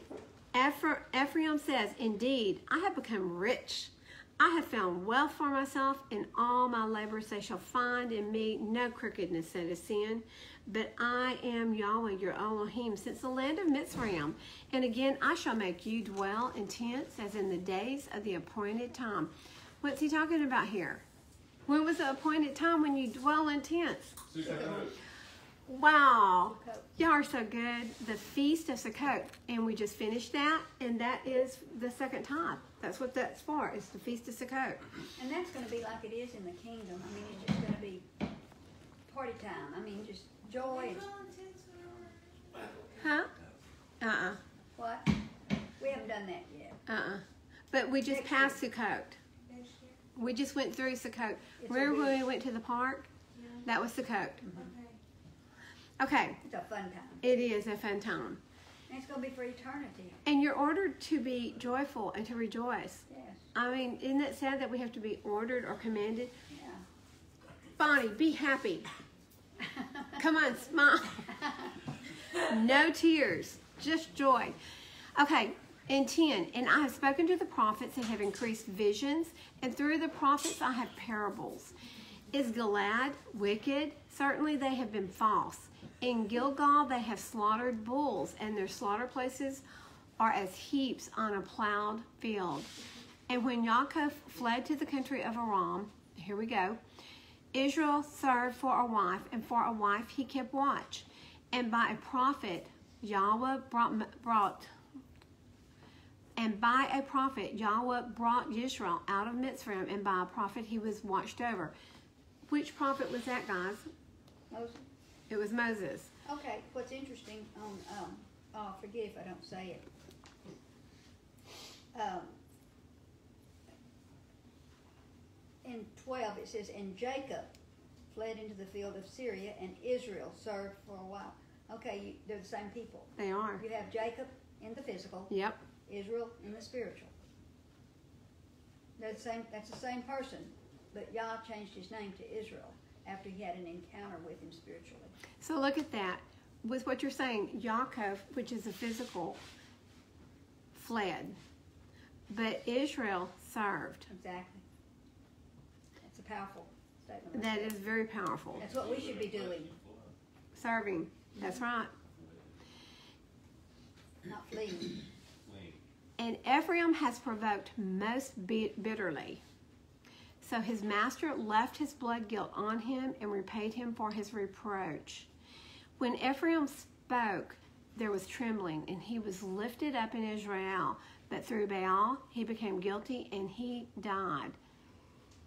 Ephraim says, indeed, I have become rich. I have found wealth for myself. In all my labors they shall find in me no crookedness that is sin. But I am Yahweh, your Elohim, since the land of Mitzrayim. And again, I shall make you dwell in tents as in the days of the appointed time. What's he talking about here? When was the appointed time when you dwell in tents? Wow. Y'all are so good. The Feast of Sukkot. And we just finished that. And that is the second time. That's what that's for. It's the Feast of Sukkot. And that's going to be like it is in the kingdom. I mean, it's just going to be party time. I mean, just joy. Huh? What? We haven't done that yet. But we just Next passed year. Sukkot. We just went through Sukkot. It's Remember a when week. we went to the park? That was Sukkot. Okay. Okay. It's a fun time. It is a fun time. And it's going to be for eternity. And you're ordered to be joyful and to rejoice. Yes. I mean, isn't it sad that we have to be ordered or commanded? Yeah. Bonnie, be happy. Come on, smile. No tears, just joy. Okay, in 10, and I have spoken to the prophets and have increased visions, and through the prophets I have parables. Is Gilead wicked? Certainly they have been false. In Gilgal they have slaughtered bulls, and their slaughter places are as heaps on a plowed field. And when Yaakov fled to the country of Aram, here we go, Israel served for a wife, and for a wife he kept watch. And by a prophet Yahweh brought Israel out of Mitzrayim, and by a prophet he was watched over. Which prophet was that, guys? Moses. It was Moses. Okay, what's interesting on, forget if I don't say it. In 12 it says, and Jacob fled into the field of Syria, and Israel served for a while. Okay, they're the same people. They are. You have Jacob in the physical, Yep. Israel in the spiritual. They're the same. That's the same person, but Yah changed his name to Israel after he had an encounter with him spiritually. So look at that. With what you're saying, Yaakov, which is a physical, fled. But Israel served. Exactly. That's a powerful statement. That is very powerful. That's what we should be doing, Serving. That's right. not fleeing. And Ephraim has provoked most bitterly. So his master left his blood guilt on him and repaid him for his reproach. When Ephraim spoke, there was trembling, and he was lifted up in Israel. But through Baal, he became guilty, and he died.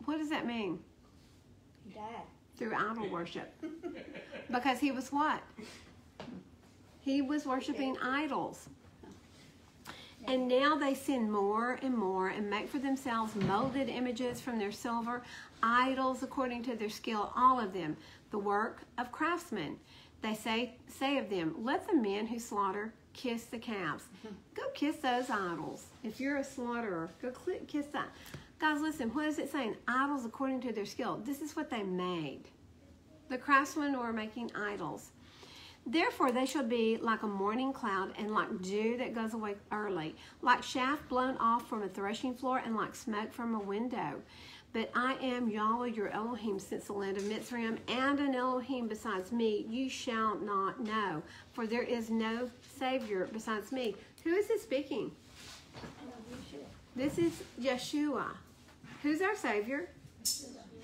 What does that mean? He died. Through idol worship. Because he was what? He was worshiping idols. And now they sin more and more and make for themselves molded images from their silver, idols according to their skill, all of them, the work of craftsmen. They say of them, let the men who slaughter kiss the calves. Go kiss those idols. If you're a slaughterer, go kiss that. Guys, listen, what is it saying? Idols according to their skill. This is what they made. The craftsmen were making idols. Therefore, they shall be like a morning cloud and like dew that goes away early, like chaff blown off from a threshing floor and like smoke from a window. But I am Yahweh your Elohim since the land of Mitzrayim, and an Elohim besides me you shall not know, for there is no Savior besides me. Who is this speaking? This is Yeshua. Who's our Savior?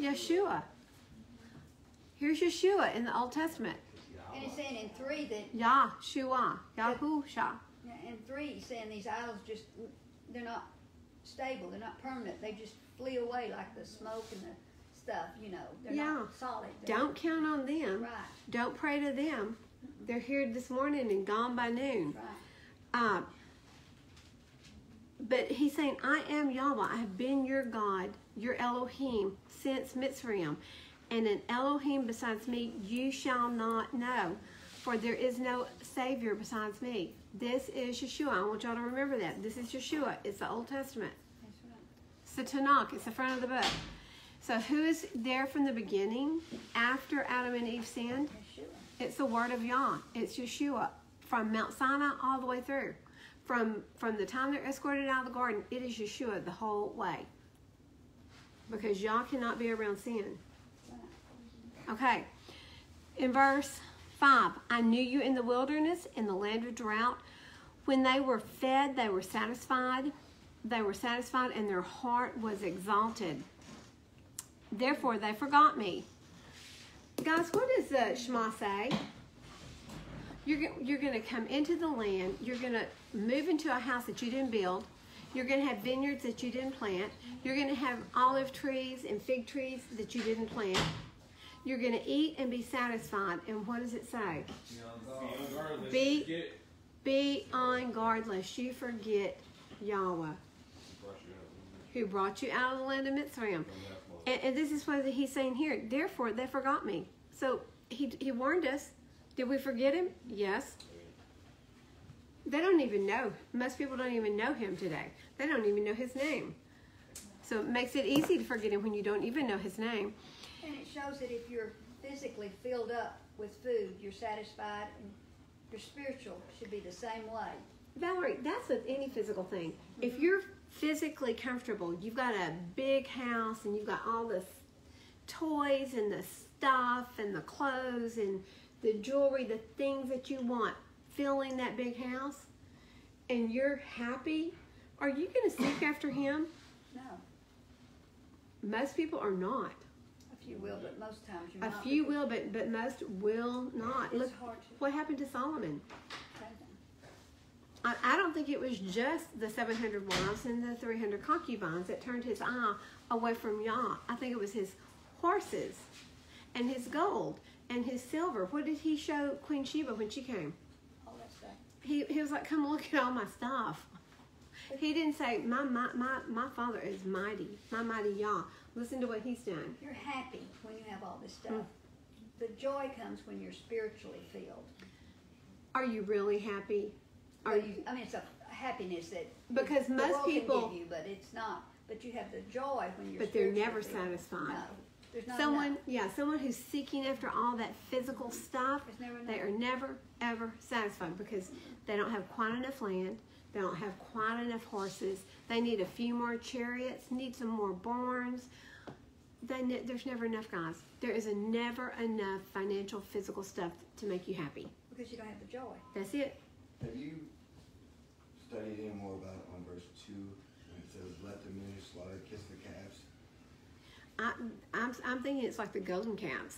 Yeshua. Here's Yeshua in the Old Testament. And it's saying in 3 that Yahshua. Yahusha. in 3 he's saying these idols just, they're not stable, they're not permanent, they just flee away like the smoke and the stuff, you know. They're not solid. Don't count on them. Right. Don't pray to them. They're here this morning and gone by noon. Right. But he's saying, I am Yahweh. I have been your God, your Elohim, since Mitzrayim. And an Elohim besides me you shall not know, for there is no Savior besides me. This is Yeshua. I want y'all to remember that. This is Yeshua. It's the Old Testament. That's right. It's the Tanakh. It's the front of the book. So who is there from the beginning after Adam and Eve sinned? Yeshua. It's the word of Yah. It's Yeshua. From Mount Sinai all the way through. From the time they're escorted out of the garden, it is Yeshua the whole way. Because Yah cannot be around sin. Okay. In verse 5, I knew you in the wilderness, in the land of drought. When they were fed, they were satisfied. They were satisfied, and their heart was exalted. Therefore, they forgot me. Guys, what does the Shema say? You're going to come into the land. You're going to move into a house that you didn't build. You're going to have vineyards that you didn't plant. You're going to have olive trees and fig trees that you didn't plant. You're going to eat and be satisfied. And what does it say? Be on guard lest you forget Yahweh, who brought you out of the land of Mitzrayim. And this is what he's saying here. Therefore, they forgot me. So he warned us. Did we forget him? Yes. They don't even know. Most people don't even know him today. They don't even know his name. So it makes it easy to forget him when you don't even know his name. And it shows that if you're physically filled up with food, you're satisfied, and your spiritual should be the same way. Valerie, that's with any physical thing. If you're physically comfortable, you've got a big house and you've got all the toys and the stuff and the clothes and the jewelry, the things that you want filling that big house, and you're happy, are you going to seek after him? No. Most people are not. A few will, but most times you're A not. few will, but most will not. It's Look hard to what happened to Solomon. say I don't think it was just the 700 wives and the 300 concubines that turned his eye away from Yah. I think it was his horses and his gold and his silver. What did he show Queen Sheba when she came? all that stuff. He was like, come look at all my stuff. He didn't say, my father is mighty, my mighty Yah. Listen to what he's done. You're happy when you have all this stuff. The joy comes when you're spiritually filled. Are you really happy? Are you? I mean, it's a happiness that Because the most world people, can give you, but it's not. But you have the joy when you're. but they're spiritually never filled. satisfied. No, there's not Someone, enough. someone who's seeking after all that physical stuff, There's never enough. they are never, ever satisfied because they don't have quite enough land. They don't have quite enough horses. They need a few more chariots, need some more barns. There's never enough, guys. There is never enough financial, physical stuff to make you happy. Because you don't have the joy. That's it. Have you studied any more about on verse 2 when it says, let the men who slaughter kiss the calves? I'm thinking it's like the golden calves.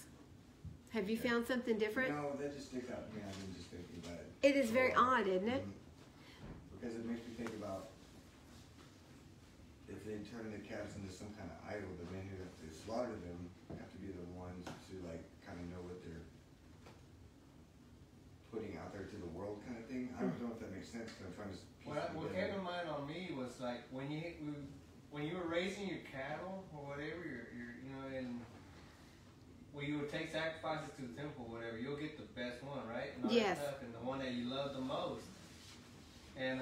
Have you found something different? No, that just sticks out to me. I've been just thinking about it. It is very odd, isn't it? Because it makes me think about if they turn the calves into some kind of idol, the men who have to slaughter them have to be the ones to like kind of know what they're putting out there to the world kind of thing. I don't know if that makes sense. I'm trying to piece What it came together. to mind on me was like when you were raising your cattle or whatever, your and when you would take sacrifices to the temple, or whatever, you'll get the best one. Yes. stuff, and the one that you love the most. And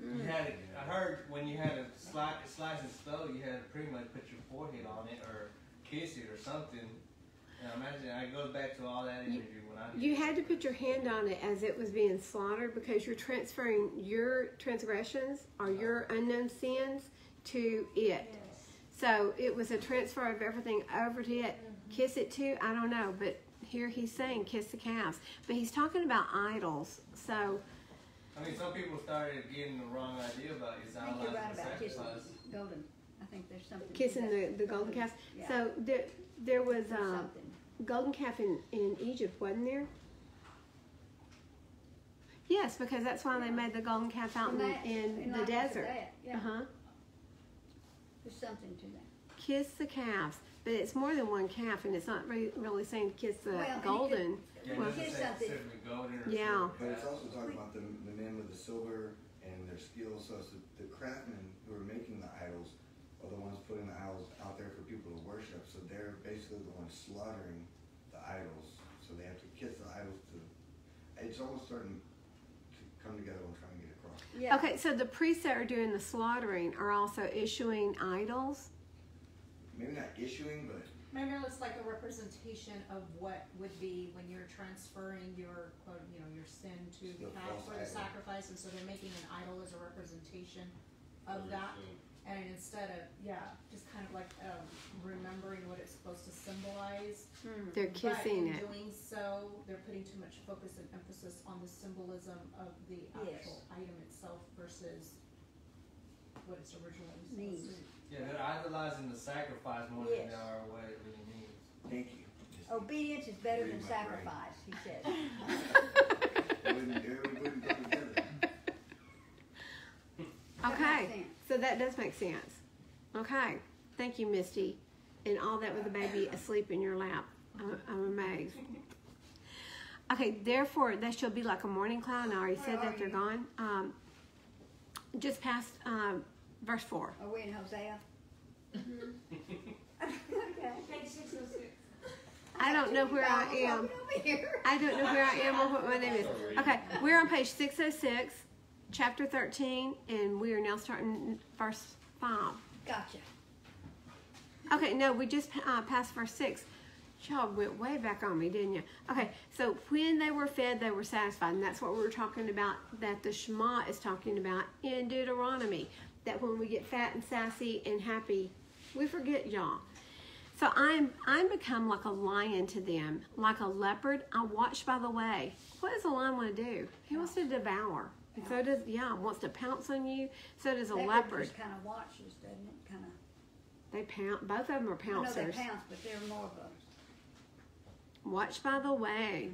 you had to, I heard when you had to slice and slow, you had to pretty much put your forehead on it or kiss it or something. And I imagine it goes back to all that imagery when I did You had to put your hand on it as it was being slaughtered because you're transferring your transgressions or your unknown sins to it. So it was a transfer of everything over to it. Kiss it too, I don't know, but here he's saying kiss the calves. But he's talking about idols. So I mean, some people started getting the wrong idea about I think you're right idolizing the about kissing sacrifice. golden. I think there's something. to kissing that. the golden calves. Yeah. So there was There's something. golden calf in Egypt, wasn't there? Yes, because that's why they made the golden calf out And that- in and the like desert. that, yeah. Uh-huh. There's something to that. Kiss the calves, but it's more than one calf, and it's not really saying kiss the Well, and it golden. Yeah, Well, it doesn't kiss say something. specifically golden or Yeah. silver But it's calf. also talking about the men with the silver and their skills. So it's the craftsmen who are making the idols are the ones putting the idols out there for people to worship. So they're basically the ones slaughtering the idols. So they have to kiss the idols to. It's almost starting to come together. What I'm trying to get across. Yeah. Okay, so the priests that are doing the slaughtering are also issuing idols. Maybe not issuing, but Maybe it's like a representation of what would be when you're transferring your, quote, you know, your sin to the The calf false for the idol. sacrifice, and so they're making an idol as a representation of that. And instead of, just kind of like remembering what it's supposed to symbolize. They're But kissing in it. doing so, they're putting too much focus and emphasis on the symbolism of the actual item itself versus what it's originally supposed to be. Yeah, they're idolizing the sacrifice more than Yes. they are what it really means. thank you. Obedience is better Read than my sacrifice, he said. It wouldn't go together. That Okay, makes sense. so that does make sense. Okay, thank you, Misty, and all that with the baby asleep in your lap. I'm amazed. Okay, therefore they shall be like a morning cloud. And I already said that they're gone. Just past verse 4. Are we in Hosea? Okay. Page 606. I don't know where I am. Over here. I don't know where I am or what my name is. Okay, we're on page 606, chapter 13, and we are now starting verse 5. Gotcha. Okay, no, we just passed verse 6. Y'all went way back on me, didn't you? Okay, so when they were fed, they were satisfied. And that's what we were talking about, that the Shema is talking about in Deuteronomy. That when we get fat and sassy and happy, we forget y'all. So I'm become like a lion to them, like a leopard. I watch by the way. What does a lion want to do? He wants to devour. And so does, wants to pounce on you. So does a leopard. Just kind of watches, doesn't it? Kind of. They pounce. Both of them are I know they pouncers. pounce, but they're more of a. Watch by the way.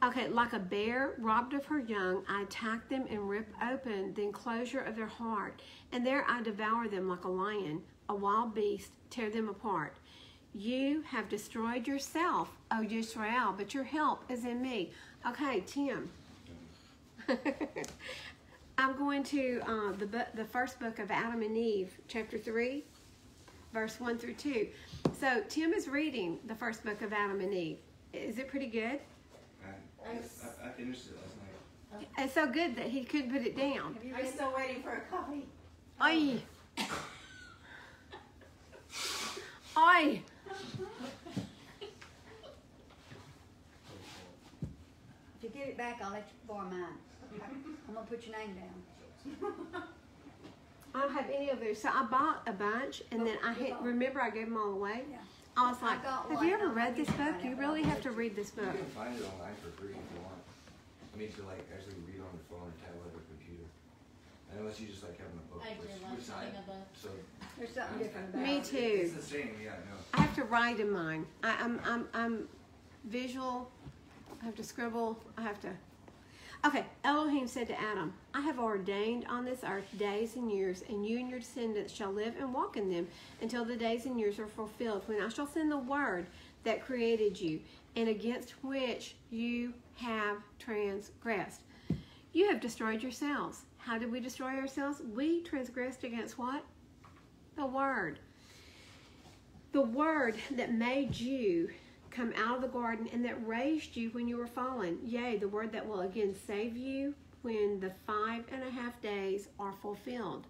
Okay, like a bear robbed of her young, I attack them and rip open the enclosure of their heart. And there I devour them like a lion, a wild beast, tear them apart. You have destroyed yourself, O Yisrael, but your help is in me. Okay, Tim. I'm going to the first book of Adam and Eve, chapter 3, verse 1 through 2. So Tim is reading the first book of Adam and Eve. Is it pretty good? I finished it last night. It's so good that he couldn't put it down. Have you I'm read still waiting for a copy. Oi! Oi! If you give it back, I'll let you borrow mine. I'm gonna put your name down. I don't have any of those. So I bought a bunch, and then remember I gave them all away. Yeah. I was like, I got have one. you ever I'll read this give you book? mine. You really have to read this You book. can find it online for free if you want. I mean, to like actually read on your phone or tablet or computer. And unless you just like having a book. I do love having a book. So There's something different about Me it. too. it's the same, yeah, I know. I have to write in mine. I'm visual. I have to scribble. I have to. Okay, Elohim said to Adam, I have ordained on this earth days and years, and you and your descendants shall live and walk in them until the days and years are fulfilled, when I shall send the word that created you, and against which you have transgressed. You have destroyed yourselves. How did we destroy ourselves? We transgressed against what? The word. The word that made you come out of the garden and that raised you when you were fallen. Yea, the word that will again save you when the 5.5 days are fulfilled.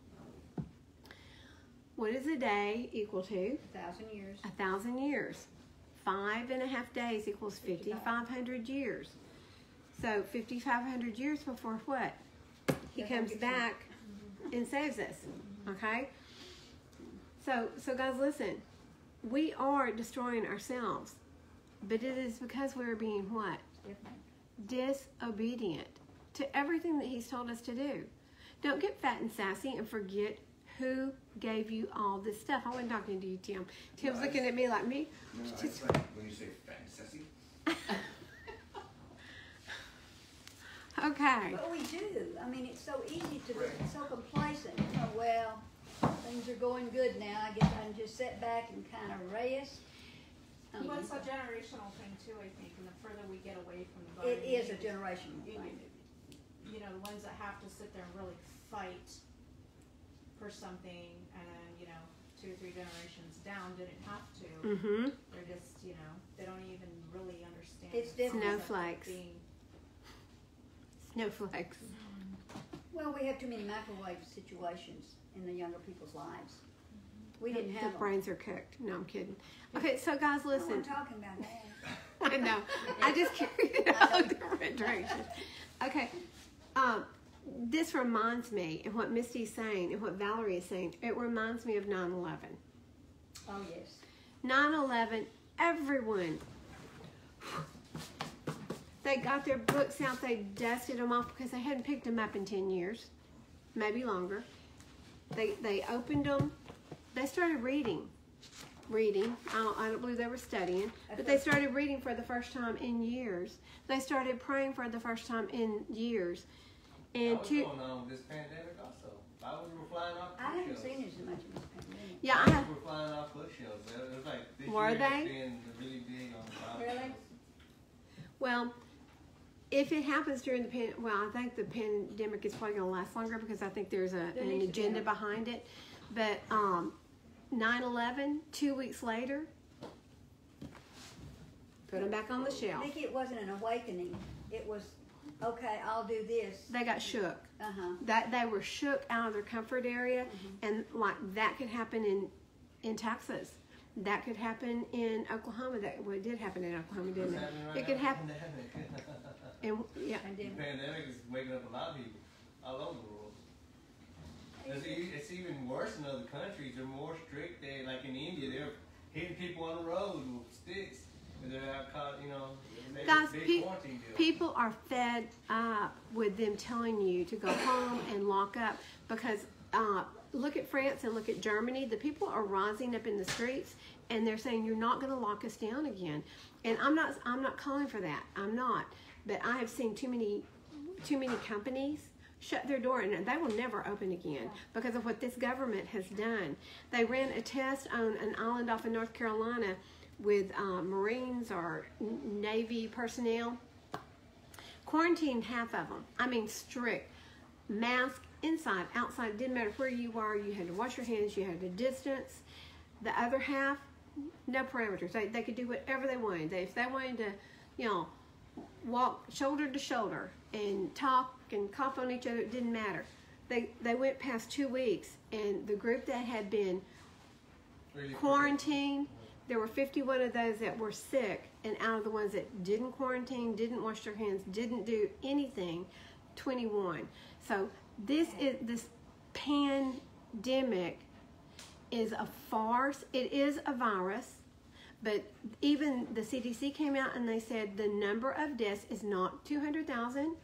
What is a day equal to? 1,000 years. 1,000 years. 5.5 days equals 5,500 years. So 5,500 years before what? He comes back and saves us. Okay? So guys, listen. We are destroying ourselves. But it is because we're being what? Disobedient to everything that he's told us to do. Don't get fat and sassy and forget who gave you all this stuff. I wasn't talking to you, Tim. Tim's looking at me like me. No, it's like when you say fat and sassy. Okay. But we do. I mean, it's so easy to be so complacent. You know, well, things are going good now. I guess I can just sit back and kind of rest. Well, it's a generational thing too, I think, and the further we get away from the It garden, is a generational thing. you know, the ones that have to sit there and really fight for something, and then, you know, 2 or 3 generations down didn't have to. Mm-hmm. They're just, you know, they don't even really understand. It's the different. concept of Snowflakes. being- Snowflakes. Well, we have too many microwave situations in the younger people's lives. We didn't The have them. brains are cooked. No, I'm kidding. Okay, so guys, No, listen. I'm talking about that. I know. I just carried it out different directions. Okay. This reminds me, and what Misty's saying, and what Valerie is saying, it reminds me of 9/11. Oh, yes. 9/11, everyone, they got their books out, they dusted them off because they hadn't picked them up in 10 years, maybe longer. They opened them, they started reading. I don't believe they were studying, but they started reading for the first time in years. They started praying for the first time in years. And What's to, going on with this pandemic also? Flowers were flying off I haven't bookshelves. seen it as much in this pandemic. yeah, I Flowers have, were flying off bookshelves. It was like this Were year has they? been really big on flowers. Really? well, if it happens during the I think the pandemic is probably going to last longer because I think there's an needs to be agenda a- behind it. But 9/11, 2 weeks later, put them back on the I shelf. think it wasn't an awakening. It was, okay, I'll do this. They got shook. Uh-huh. That they were shook out of their comfort area, and like that could happen in Texas. That could happen in Oklahoma. It did happen in Oklahoma, didn't What's it? happening right It could now? happen. Pandemic. And yeah, The Pandemic. pandemic is waking up a lot of people all over the world. It's even worse in other countries. They're more strict. Like in India, they're hitting people on the road with sticks. And they're out caught, you know, guys, big quarantine deal. people are fed up with them telling you to go home and lock up because look at France and look at Germany. The people are rising up in the streets and they're saying you're not going to lock us down again. And I'm not calling for that. I'm not. But I have seen too many companies shut their door and they will never open again because of what this government has done. They ran a test on an island off of North Carolina with Marines or Navy personnel. Quarantined half of them. I mean, strict. Mask inside, outside, didn't matter where you were. You had to wash your hands. You had to distance. The other half, no parameters. They could do whatever they wanted. If they wanted to, you know, walk shoulder to shoulder and talk and cough on each other, it didn't matter. They went past 2 weeks, and the group that had been Really quarantined, there were 51 of those that were sick, and out of the ones that didn't quarantine, didn't wash their hands, didn't do anything, 21. So this pandemic is a farce. It is a virus, but even the CDC came out and they said the number of deaths is not 200,000.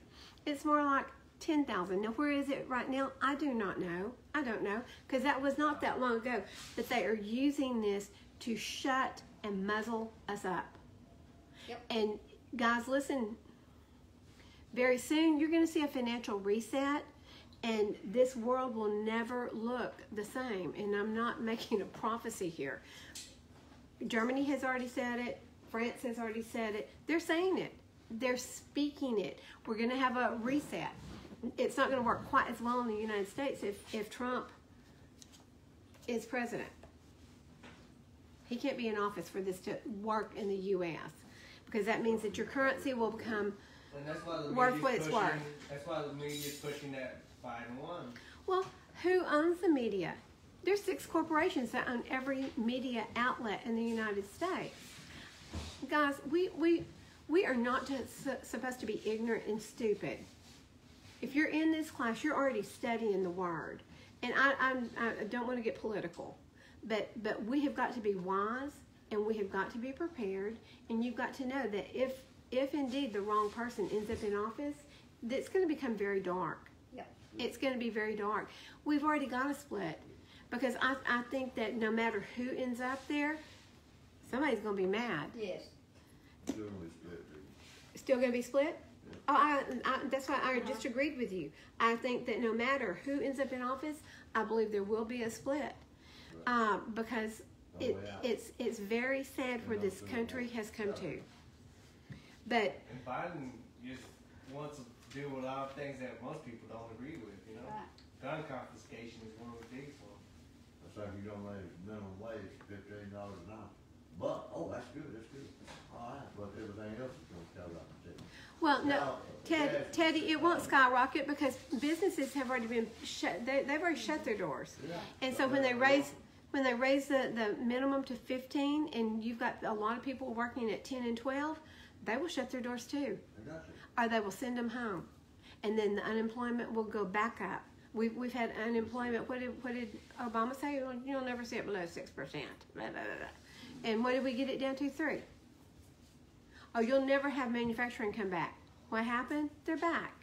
It's more like 10,000. Now, where is it right now? I do not know. I don't know, because that was not that long ago. But they are using this to shut and muzzle us up. Yep. And guys, listen, very soon you're going to see a financial reset, and this world will never look the same. And I'm not making a prophecy here. Germany has already said it. France has already said it. They're saying it. They're speaking it. We're going to have a reset. It's not going to work quite as well in the United States if Trump is president. He can't be in office for this to work in the U.S. because that means that your currency will become And that's why the worth media's what it's pushing, worth. That's why the media is pushing that 5 and 1. Well, who owns the media? There's 6 corporations that own every media outlet in the United States. Guys, we are not supposed to be ignorant and stupid. If you're in this class, you're already studying the Word. And I don't want to get political, but we have got to be wise, and we have got to be prepared, and you've got to know that if indeed the wrong person ends up in office, it's going to become very dark. Yep. It's going to be very dark. We've already got a split, because I think that no matter who ends up there, somebody's going to be mad. Yes. Still going to be split? Oh, that's why I just agreed with you. I think that no matter who ends up in office, I believe there will be a split, because it's very sad where this country has come to. But And Biden just wants to do a lot of things that most people don't agree with, you know. Right. Gun confiscation is one of the biggest ones. That's like you don't raise minimum wage $15 an hour. But, that's good, All right, but everything else is gonna cover up the tip. well, no, Teddy, it won't skyrocket because businesses have already been shut. They've already shut their doors, and so when they raise the minimum to 15, and you've got a lot of people working at 10 and 12, they will shut their doors too, or they will send them home, and then the unemployment will go back up. We've had unemployment. What did Obama say? You'll never see it below 6%. Blah, blah, blah. And what did we get it down to? 3. Oh, you'll never have manufacturing come back. What happened? They're back.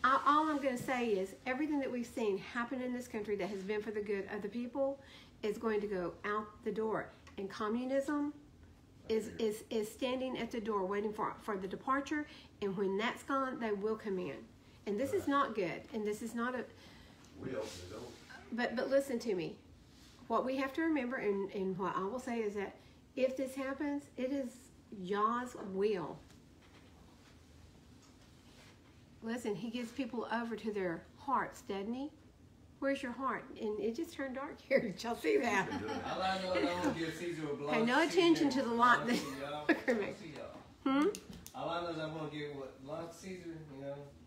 All I'm going to say is everything that we've seen happen in this country that has been for the good of the people is going to go out the door. And communism is standing at the door waiting for the departure. And when that's gone, they will come in. And this is not good. And this is not a... We open the door. But listen to me. What we have to remember, and what I will say is that if this happens, it is Yah's will. Listen, he gives people over to their hearts, doesn't he? Where's your heart? And it just turned dark here. Did y'all see that? All I know is I'm going to give Caesar what belongs Pay no to attention Caesar to the and lot what that- belongs to y'all. Look at me. Belongs to y'all. Hmm? All I know is I'm going to give what belongs to Caesar,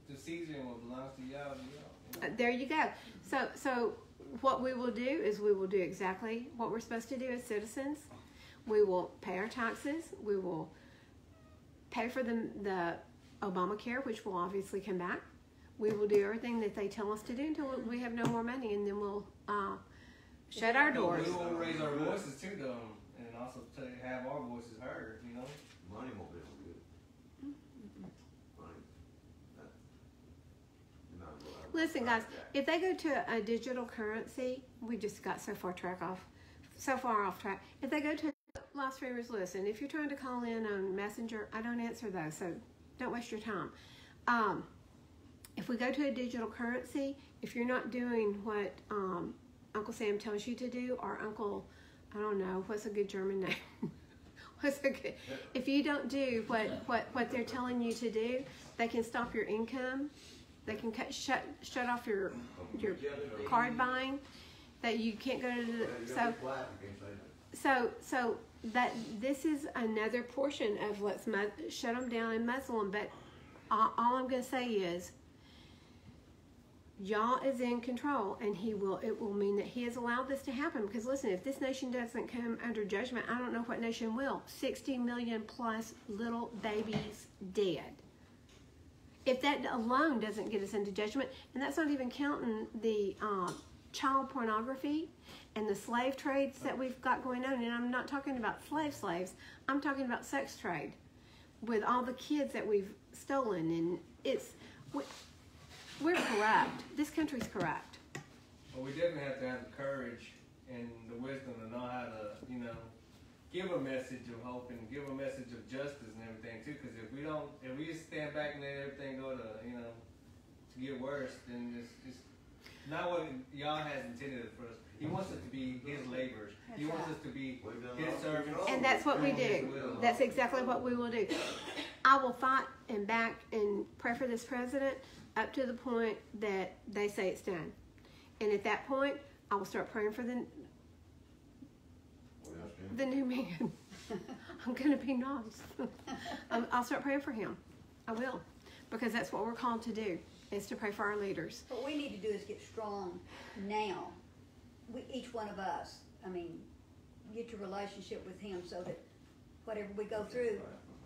to Caesar, and what belongs to y'all, to y'all. There you go. So what we will do is we will do exactly what we're supposed to do as citizens. We will pay our taxes. We will pay for the Obamacare, which will obviously come back. We will do everything that they tell us to do until we have no more money, and then we'll shut our doors. We will raise our voices to them, and also to have our voices heard, Money won't be no good. Money. Listen, guys, if they go to a digital currency, we just got so far off track. If they go to live streamers, listen, if you're trying to call in on Messenger, I don't answer those, so don't waste your time. If we go to a digital currency, if you're not doing what Uncle Sam tells you to do, or Uncle, I don't know, what's a good German name? If you don't do what they're telling you to do, they can stop your income. They can shut off your card buying. That you can't go to the so that this is another portion of let's shut them down and muzzle them. But all I'm going to say is, Yah is in control, and it will mean that he has allowed this to happen. Because listen, if this nation doesn't come under judgment, I don't know what nation will. 60 million plus little babies dead. If that alone doesn't get us into judgment, and that's not even counting the child pornography and the slave trades that we've got going on, and I'm not talking about slaves, I'm talking about sex trade with all the kids that we've stolen, and we're corrupt. This country's corrupt. Well, we definitely have to have the courage and the wisdom to know how to, give a message of hope and give a message of justice and everything too. Because if we just stand back and let everything go to get worse, then it's not what y'all has intended for us. He wants us to be his laborers. He wants us to be his servants. And that's what we do. That's exactly what we will do. I will fight and back and pray for this president up to the point that they say it's done. And at that point, I will start praying for the new man. I'm going to be nice. I'll start praying for him. I will. Because that's what we're called to do, is to pray for our leaders. What we need to do is get strong now. Each one of us, get your relationship with him so that whatever we go through,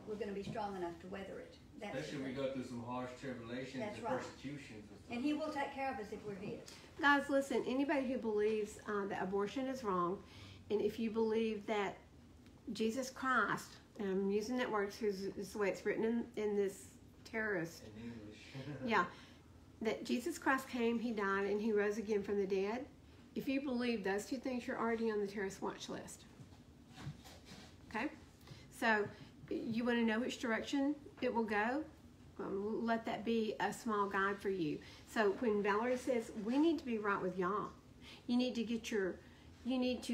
we're going to be strong enough to weather it. Especially we go through some harsh tribulations and persecutions. And he will take care of us if we're his. Guys, listen, anybody who believes that abortion is wrong, and if you believe that Jesus Christ, and I'm using that word because it's the way it's written in this terrorist. In English. Yeah. That Jesus Christ came, he died, and he rose again from the dead. If you believe those two things, you're already on the terrorist watch list. Okay? So, you want to know which direction it will go? Let that be a small guide for you. So, when Valerie says, we need to be right with y'all, you need to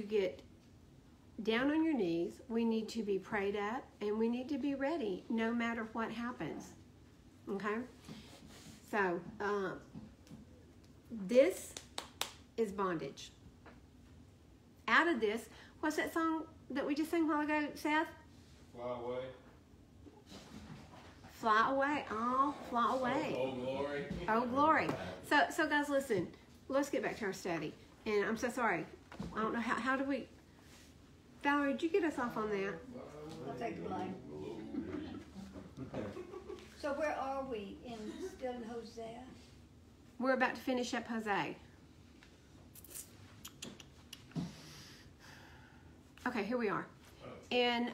get down on your knees, we need to be prayed up, and we need to be ready no matter what happens. Okay? So, this is bondage. Out of this, what's that song that we just sang a while ago, Seth? Fly away. Fly away. Oh, fly away. Oh, glory. Oh, glory. So guys, listen. Let's get back to our study. And I'm so sorry. I don't know how do we... Valerie, did you get us off on that? I'll take the blame. So where are we? Still in Hosea? We're about to finish up Hosea. Okay, here we are. In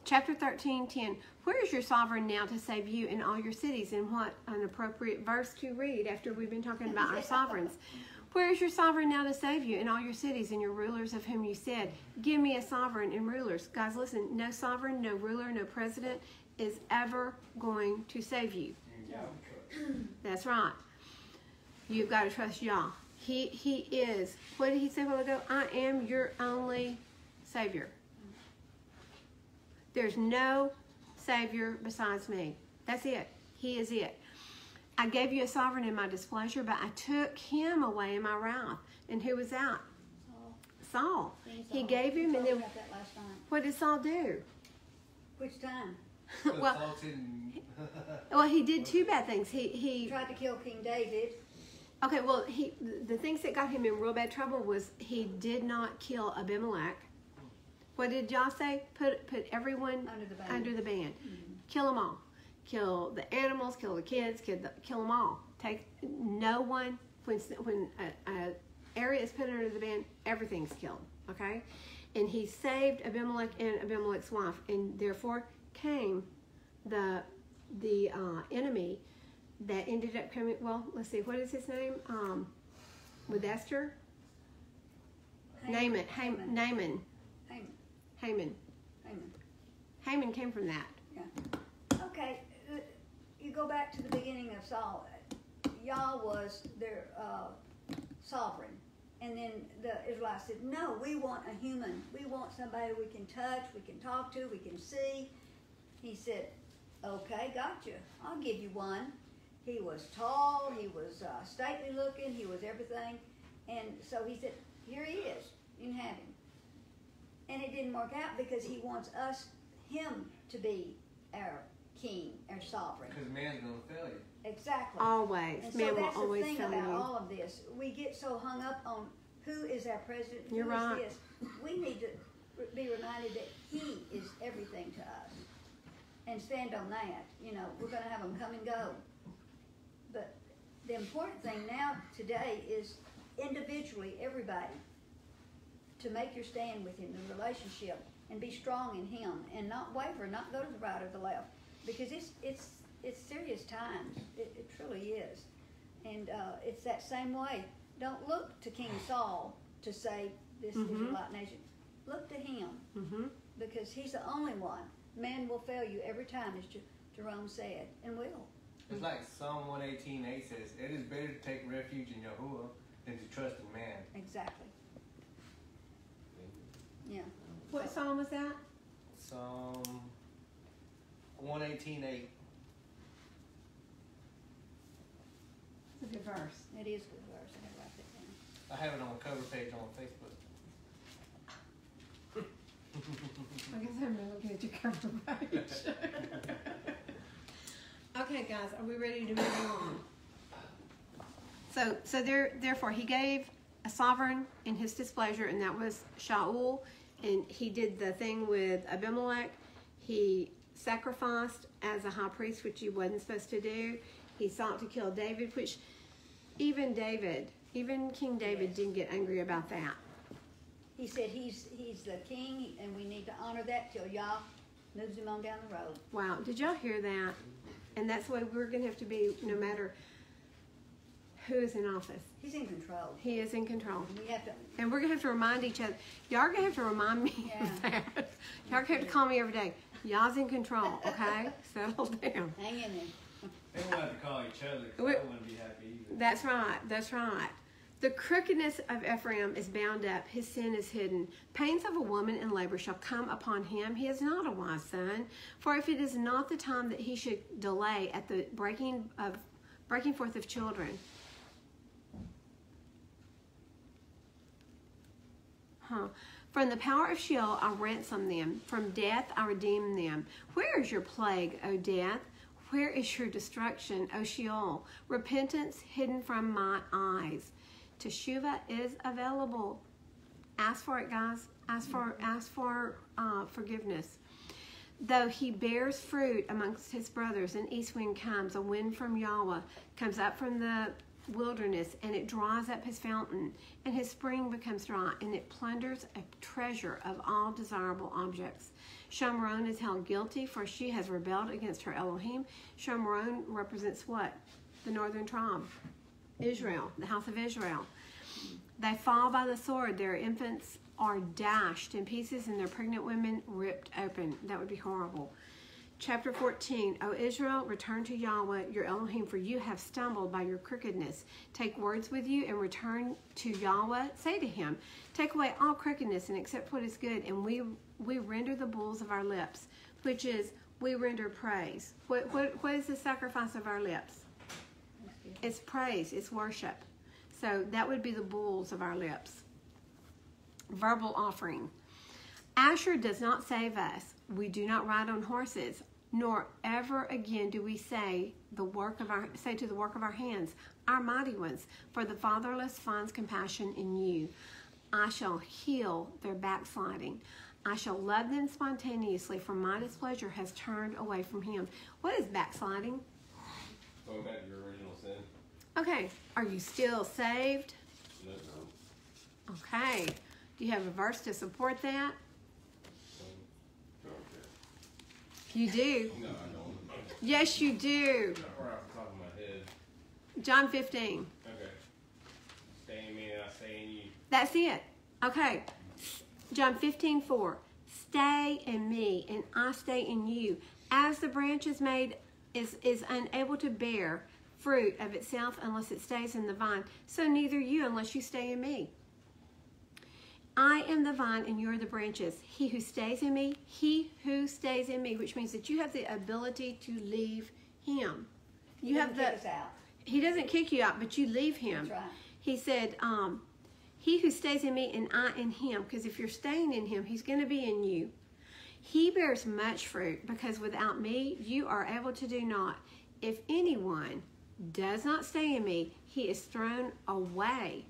chapter 13:10, where is your sovereign now to save you in all your cities? And what an appropriate verse to read after we've been talking about our sovereigns. Where is your sovereign now to save you in all your cities and your rulers of whom you said, give me a sovereign and rulers? Guys, listen, no sovereign, no ruler, no president is ever going to save you. That's right. You've got to trust Yah. He is, what did he say a while ago? I am your only Savior. There's no Savior besides me. That's it. He is it. I gave you a sovereign in my displeasure, but I took him away in my wrath. And who was that? Saul. He gave him, and then what did Saul do? Which time? Well, he did two bad things. He tried to kill King David. Okay, well, the things that got him in real bad trouble was he did not kill Abimelech. What did y'all say? Put everyone under the ban. Mm-hmm. Kill them all. Kill the animals, kill the kids, kill them all. Take no one. When a area is put under the ban, everything's killed. Okay, and he saved Abimelech and Abimelech's wife, and therefore came the enemy that ended up coming. Well, let's see. What is his name? With Esther. Naaman. Haman came from that. Yeah. Okay. You go back to the beginning of Saul. Yah was their sovereign. And then the Israelites said, no, we want a human. We want somebody we can touch, we can talk to, we can see. He said, okay, gotcha. I'll give you one. He was tall, he was stately looking, he was everything. And so he said, here he is. You can have him. And it didn't work out because he wants him to be our king, our sovereign. Because man's going to fail you. Exactly. Always. And man so will that's always the thing fail about you. all of this. We get so hung up on who is our president, You're right. Is this. We need to be reminded that he is everything to us. And stand on that. You know, we're going to have them come and go. But the important thing now, today, is individually, everybody, to make your stand with him, the relationship, and be strong in him, and not waver, not go to the right or the left, because it's serious times. It truly is, and it's that same way. Don't look to King Saul to say this is your light nation. Look to him, because he's the only one. Man will fail you every time, as Jerome said, and will. It's like Psalm 118:8 says, "It is better to take refuge in Yahuwah than to trust in man." Exactly. Yeah. What psalm was that? Psalm 118:8. It's a good verse. It is a good verse. I write that down. I have it on a cover page on Facebook. I guess I'm looking at your cover page. Okay, guys, are we ready to move on? So therefore, he gave a sovereign in his displeasure, and that was Shaul, and he did the thing with Abimelech. He sacrificed as a high priest, which he wasn't supposed to do. He sought to kill David, which even King David didn't get angry about that. He said he's the king, and we need to honor that till Yah moves him on down the road. Wow, did y'all hear that? And that's the way we're going to have to be, no matter who is in office. He's in control. He is in control. We have to. And we're going to have to remind each other. Y'all are going to have to remind me of that. Y'all are going to have to call me every day. Y'all's in control, okay? Settle down. Hang in there. They won't have to call each other, 'cause I wouldn't be happy either. That's right. That's right. The crookedness of Ephraim is bound up. His sin is hidden. Pains of a woman in labor shall come upon him. He is not a wise son. For if it is not the time that he should delay at the breaking forth of children. From the power of Sheol I ransom them. From death I redeem them. Where is your plague, O death? Where is your destruction, O Sheol? Repentance hidden from my eyes. Teshuvah is available. Ask for it, guys. Ask for forgiveness. Though he bears fruit amongst his brothers, an east wind comes, a wind from Yahweh comes up from the wilderness, and it dries up his fountain, and his spring becomes dry, and it plunders a treasure of all desirable objects. Shomron is held guilty, for she has rebelled against her Elohim. Shomron represents what? The northern tribe. Israel, the house of Israel. They fall by the sword. Their infants are dashed in pieces, and their pregnant women ripped open. That would be horrible. Chapter 14, O Israel, return to Yahweh, your Elohim, for you have stumbled by your crookedness. Take words with you and return to Yahweh. Say to him, take away all crookedness and accept what is good, and we render the bulls of our lips, which is, we render praise. What is the sacrifice of our lips? It's praise, it's worship. So that would be the bulls of our lips. Verbal offering. Asher does not save us. We do not ride on horses, nor ever again do we say to the work of our hands, our mighty ones, for the fatherless finds compassion in you. I shall heal their backsliding. I shall love them spontaneously, for my displeasure has turned away from him. What is backsliding? Going back to your original sin. Okay, are you still saved? No. Okay. Do you have a verse to support that? You do? No, I don't. Yes, you do. Or off the top of my head. John 15. Okay. Stay in me and I stay in you. That's it. Okay. John 15:4. Stay in me and I stay in you. As the branch is unable to bear fruit of itself unless it stays in the vine, so neither you unless you stay in me. I am the vine and you're the branches. He who stays in me, which means that you have the ability to leave him. He doesn't kick us out. He doesn't kick you out, but you leave him. That's right. He said, he who stays in me and I in him, because if you're staying in him, he's going to be in you. He bears much fruit, because without me, you are able to do naught. If anyone does not stay in me, he is thrown away.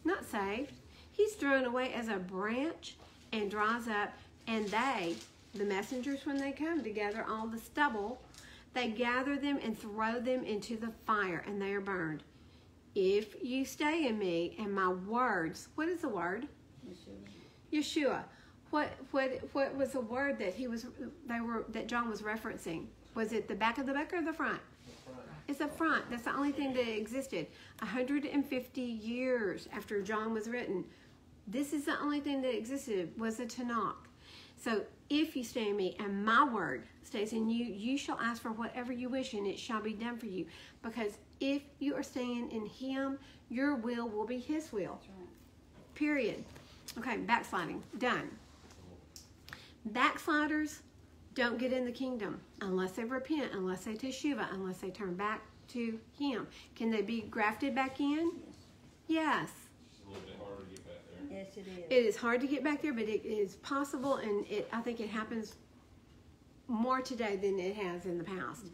Not saved. He's thrown away as a branch and dries up, and they, the messengers, when they come to gather all the stubble, they gather them and throw them into the fire, and they are burned. If you stay in me and my words, what is the word? Yeshua. What was the word that John was referencing? Was it the back of the book or the front? It's the front. That's the only thing that existed. 150 years after John was written, this is the only thing that existed, was the Tanakh. So if you stay in me and my word stays in you, you shall ask for whatever you wish and it shall be done for you. Because if you are staying in him, your will be his will. That's right. Period. Okay, backsliding. Done. Backsliders don't get in the kingdom unless they repent, unless they teshuvah, unless they turn back to him. Can they be grafted back in? Yes. It's a little bit harder to get back there. Yes, it is. It is hard to get back there, but it is possible, and I think it happens more today than it has in the past.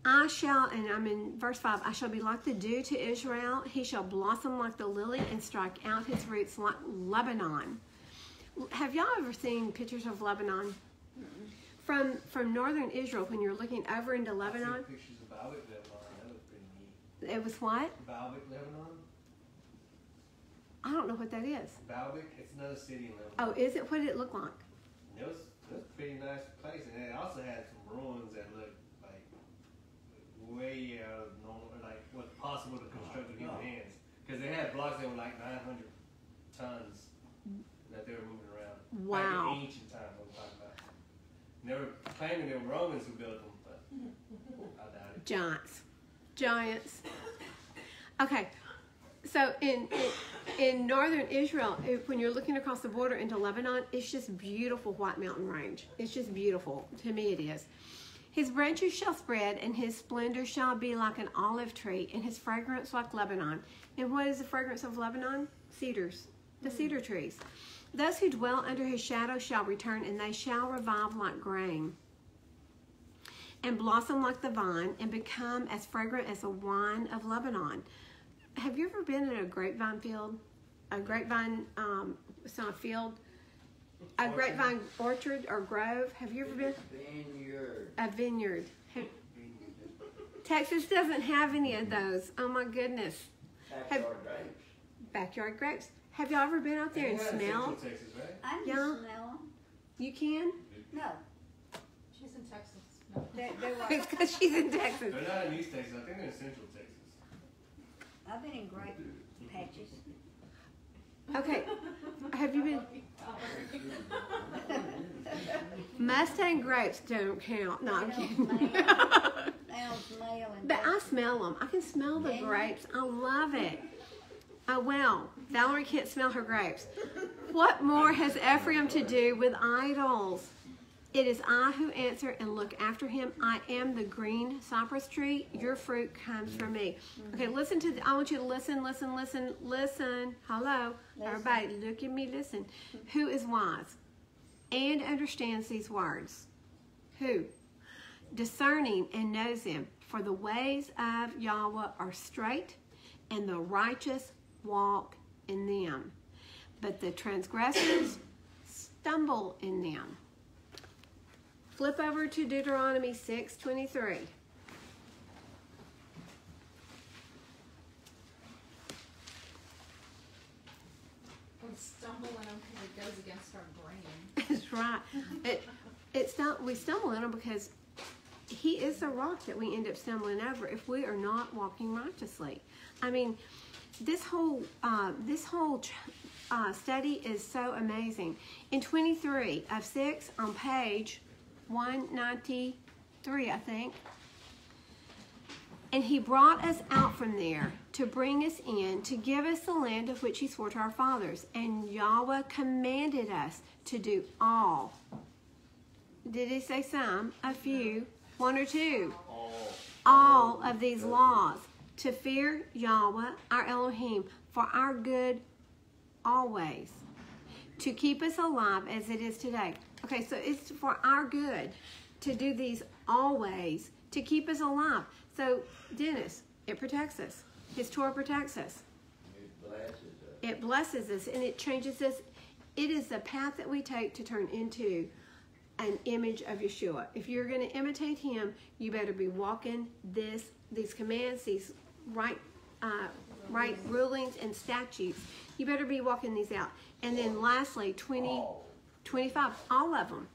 I shall, and I'm in verse 5, I shall be like the dew to Israel. He shall blossom like the lily and strike out his roots like Lebanon. Have y'all ever seen pictures of Lebanon? From northern Israel, when you're looking over into I've Lebanon, seen pictures of Baalbek, Lebanon. That was pretty neat. it was what? Baalbek, Lebanon? I don't know what that is. Baalbek, it's another city in Lebanon. Oh, is it? What did it look like? It was a pretty nice place, and it also had some ruins that looked like way out of normal, like what's possible to construct with human hands. Because they had blocks that were like 900 tons that they were moving around. Wow. Back in ancient times, I'm talking about. And they were claiming they were Romans who built them, but I doubt it. Giants. Okay, so in northern Israel, when you're looking across the border into Lebanon, it's just beautiful white mountain range. It's just beautiful. To me, it is. His branches shall spread, and his splendor shall be like an olive tree, and his fragrance like Lebanon. And what is the fragrance of Lebanon? Cedars, the cedar trees. Those who dwell under his shadow shall return, and they shall revive like grain, and blossom like the vine, and become as fragrant as the wine of Lebanon. Have you ever been in a grapevine field? A grapevine, it's not a field. A grapevine orchard or grove. Have you ever been? Vineyard. A vineyard. Texas doesn't have any of those. Oh my goodness. Backyard grapes. Backyard grapes. Have y'all ever been out there and They had in smell? Central Texas, right? I can Yeah. smell them. You can? No, She's in Texas. No. they were. It's because she's in Texas. They're not in East Texas. I think they're in Central Texas. I've been in grape patches. Okay. Have you been? Mustang grapes don't count. No, I'm They don't kidding. They don't smell and But I smell them. I can smell the Can you? grapes. I love it. Oh, well, Valerie can't smell her grapes. What more has Ephraim to do with idols? It is I who answer and look after him. I am the green cypress tree. Your fruit comes from me. Okay, listen to, I want you to listen. Hello. Everybody, look at me, listen. Who is wise and understands these words? Who? Discerning and knows them. For the ways of Yahweh are straight, and the righteous walk in them. But the transgressors stumble in them. Flip over to Deuteronomy 6:23. We stumble in them because it goes against our brain. That's right. We stumble in them because he is the rock that we end up stumbling over if we are not walking righteously. I mean, this whole study is so amazing. In 23 of 6 on page 193, I think. And he brought us out from there to bring us in, to give us the land of which he swore to our fathers. And Yahweh commanded us to do all. Did he say some? A few? One or two? All of these laws. To fear Yahweh, our Elohim, for our good always. To keep us alive as it is today. Okay, so it's for our good to do these always, to keep us alive. So, Dennis, it protects us. His Torah protects us. It blesses us. It blesses us and it changes us. It is the path that we take to turn into an image of Yeshua. If you're going to imitate him, you better be walking these commands, these right rulings and statutes. You better be walking these out. And then lastly, 25, all of them.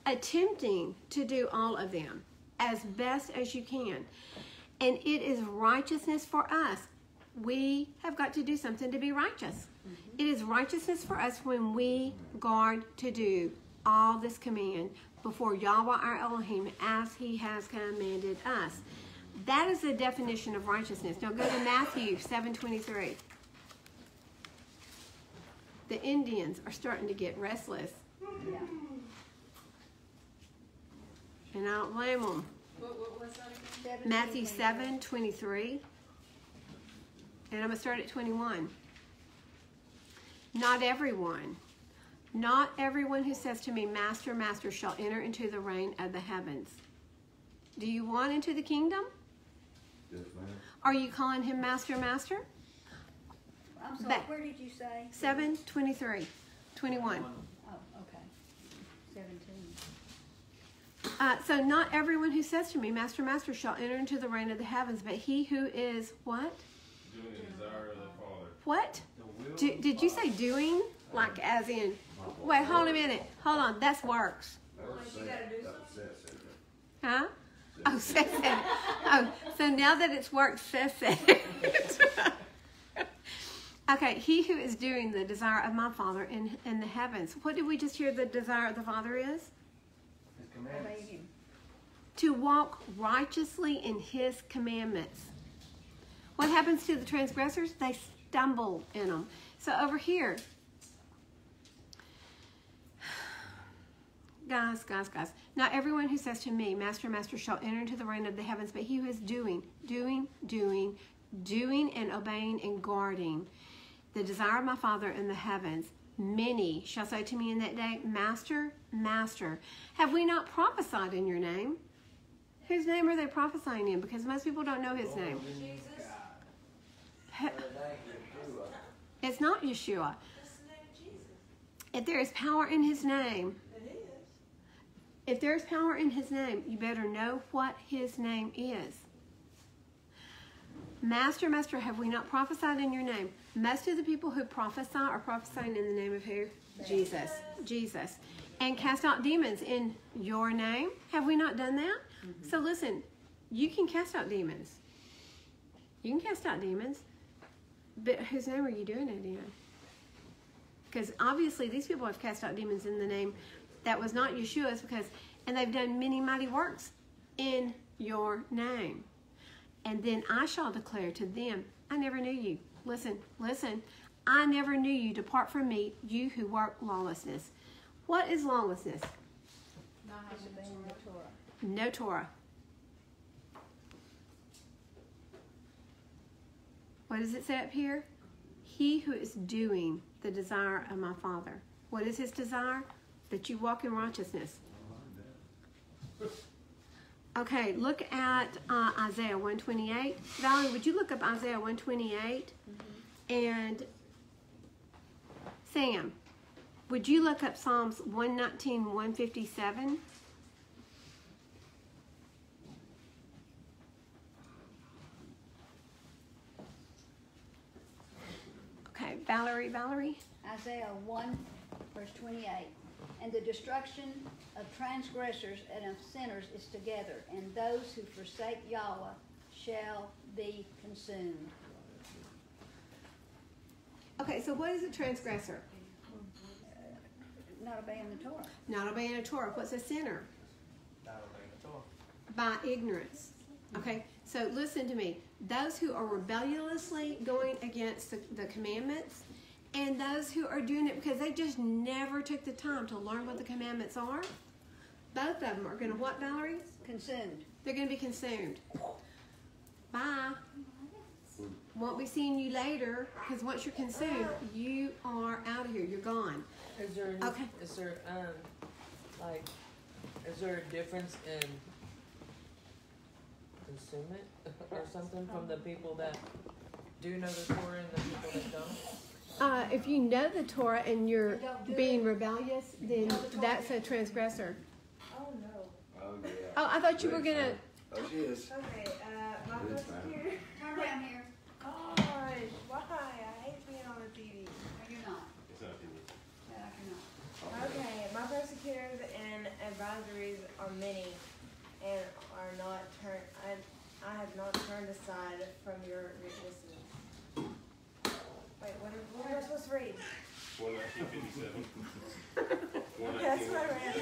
Attempting to do all of them as best as you can. And it is righteousness for us. We have got to do something to be righteous. It is righteousness for us when we guard to do all this command before Yahweh our Elohim as he has commanded us. That is the definition of righteousness. Now go to Matthew 7:23. The Indians are starting to get restless. Yeah. And I don't blame them. What was that again? Matthew 7:23. And I'm going to start at 21. Not everyone. Not everyone who says to me, Master, Master, shall enter into the reign of the heavens. Do you want into the kingdom? Yes, ma'am. Are you calling him Master, Master? I'm sorry, Back. where did you say? 7, 23, 21. Oh, okay. 17. So not everyone who says to me, Master, Master, shall enter into the reign of the heavens, but he who is what? Doing the desire of the Father. What? The will of Did the you Father. say doing? Like as in, wait, hold a minute. Hold on, that's works. Huh? Oh, says that. Oh, so now that it's worked, says that. Okay, he who is doing the desire of my Father in the heavens. What did we just hear the desire of the Father is? His commandments. Obey him. To walk righteously in his commandments. What happens to the transgressors? They stumble in them. So over here, guys, not everyone who says to me, Master, Master, shall enter into the reign of the heavens, but he who is doing and obeying and guarding the desire of my Father in the heavens. Many shall say to me in that day, Master, Master, have we not prophesied in your name? Whose name are they prophesying in? Because most people don't know his name. Jesus. It's not Yeshua. That's the name of Jesus. If there is power in his name, It is. if there's power in his name, you better know what his name is. Master, Master, have we not prophesied in your name? Most of the people who prophesy are prophesying in the name of who? Jesus. Jesus. And cast out demons in your name. Have we not done that? Mm-hmm. So listen, you can cast out demons. You can cast out demons. But whose name are you doing it in? Because obviously these people have cast out demons in the name that was not Yeshua's, and they've done many mighty works in your name. And then I shall declare to them, I never knew you. Listen, I never knew you. Depart from me, you who work lawlessness. What is lawlessness? Not having Disobeying the the Torah. No Torah. What does it say up here? He who is doing the desire of my Father. What is his desire? That you walk in righteousness. Okay, look at Isaiah 128. Valerie, would you look up Isaiah 128? And Sam, would you look up Psalms 119, 157? Okay, Valerie. Isaiah 1, verse 28. And the destruction of transgressors and of sinners is together, and those who forsake Yahweh shall be consumed. Okay, so what is a transgressor? Not obeying the Torah. Not obeying a Torah. What's a sinner? Not obeying the Torah. By ignorance. Okay, so listen to me. Those who are rebelliously going against the commandments, and those who are doing it because they just never took the time to learn what the commandments are, both of them are going to what, Valerie? Consumed. They're going to be consumed. Bye. Won't be seeing you later, because once you're consumed, you are out of here. You're gone. Is there Okay. is there is there a difference in consummate or something from the people that do know the Torah and the people that don't? If you know the Torah and you're being rebellious, then that's a transgressor. Oh no. Oh, yeah. Oh, I thought you were going to... Oh, she is. Okay, my It is prosecutor. Turn around here. Gosh, why? I hate being on the TV. No, you're not. It's not TV. No, you're not. Okay, my persecutors and advisories are many, and are not turned. I have not turned aside from your witnesses. Wait, what am I supposed to read? 1957. That's what I read.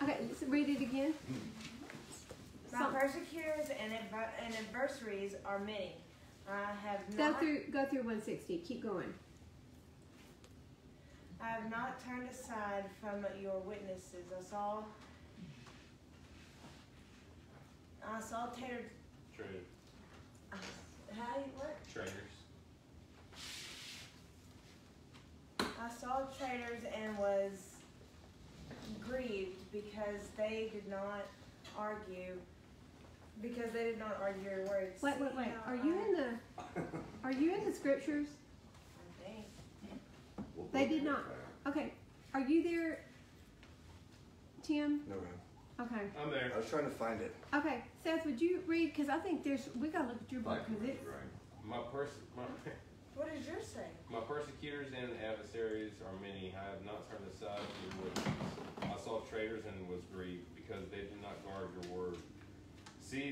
Okay, so read it again. My persecutors and adversaries are many. I have Go not. through 160. Keep going. I have not turned aside from your witnesses. I saw tattered. Traitors. How you what? Traitors. I saw traitors and was grieved because they did not argue. Because they did not argue your words. Wait. Are you in the scriptures? I think. They did not. Okay. Are you there, Tim? No, ma'am. Okay. I'm there. I was trying to find it. Okay. Seth, would you read? Because I think we gotta look at your book because it's. What does yours say? My persecutors and adversaries are many. I have not turned aside from your witnesses. I saw traitors and was grieved because they did not guard your word. See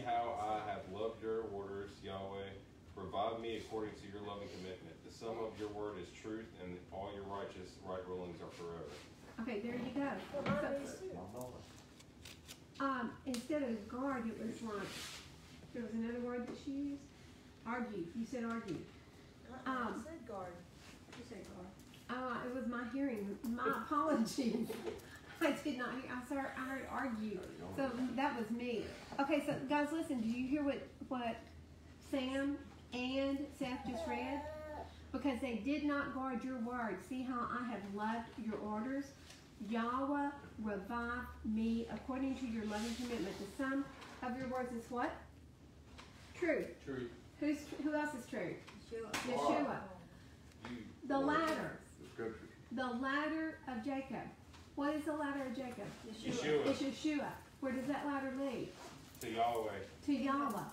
how I have loved your orders, Yahweh. Revive me according to your loving commitment. The sum of your word is truth, and all your right rulings are forever. Okay, there you go. Instead of guard, it was like there was another word that she used. Argue. You said argue. I said guard. You say guard. It was my hearing. My apologies. I did not hear. I heard argue. So that was me. Okay, so guys, listen. Do you hear what Sam and Seth just read? Because they did not guard your word. See how I have loved your orders? Yahweh, revive me according to your loving commitment. The sum of your words is what? Truth. Truth. Who else is true? Yeshua. Yeshua. The ladder. The scriptures. The ladder of Jacob. What is the ladder of Jacob? Yeshua. It's Yeshua. Where does that ladder lead? To Yahweh. To Yahweh.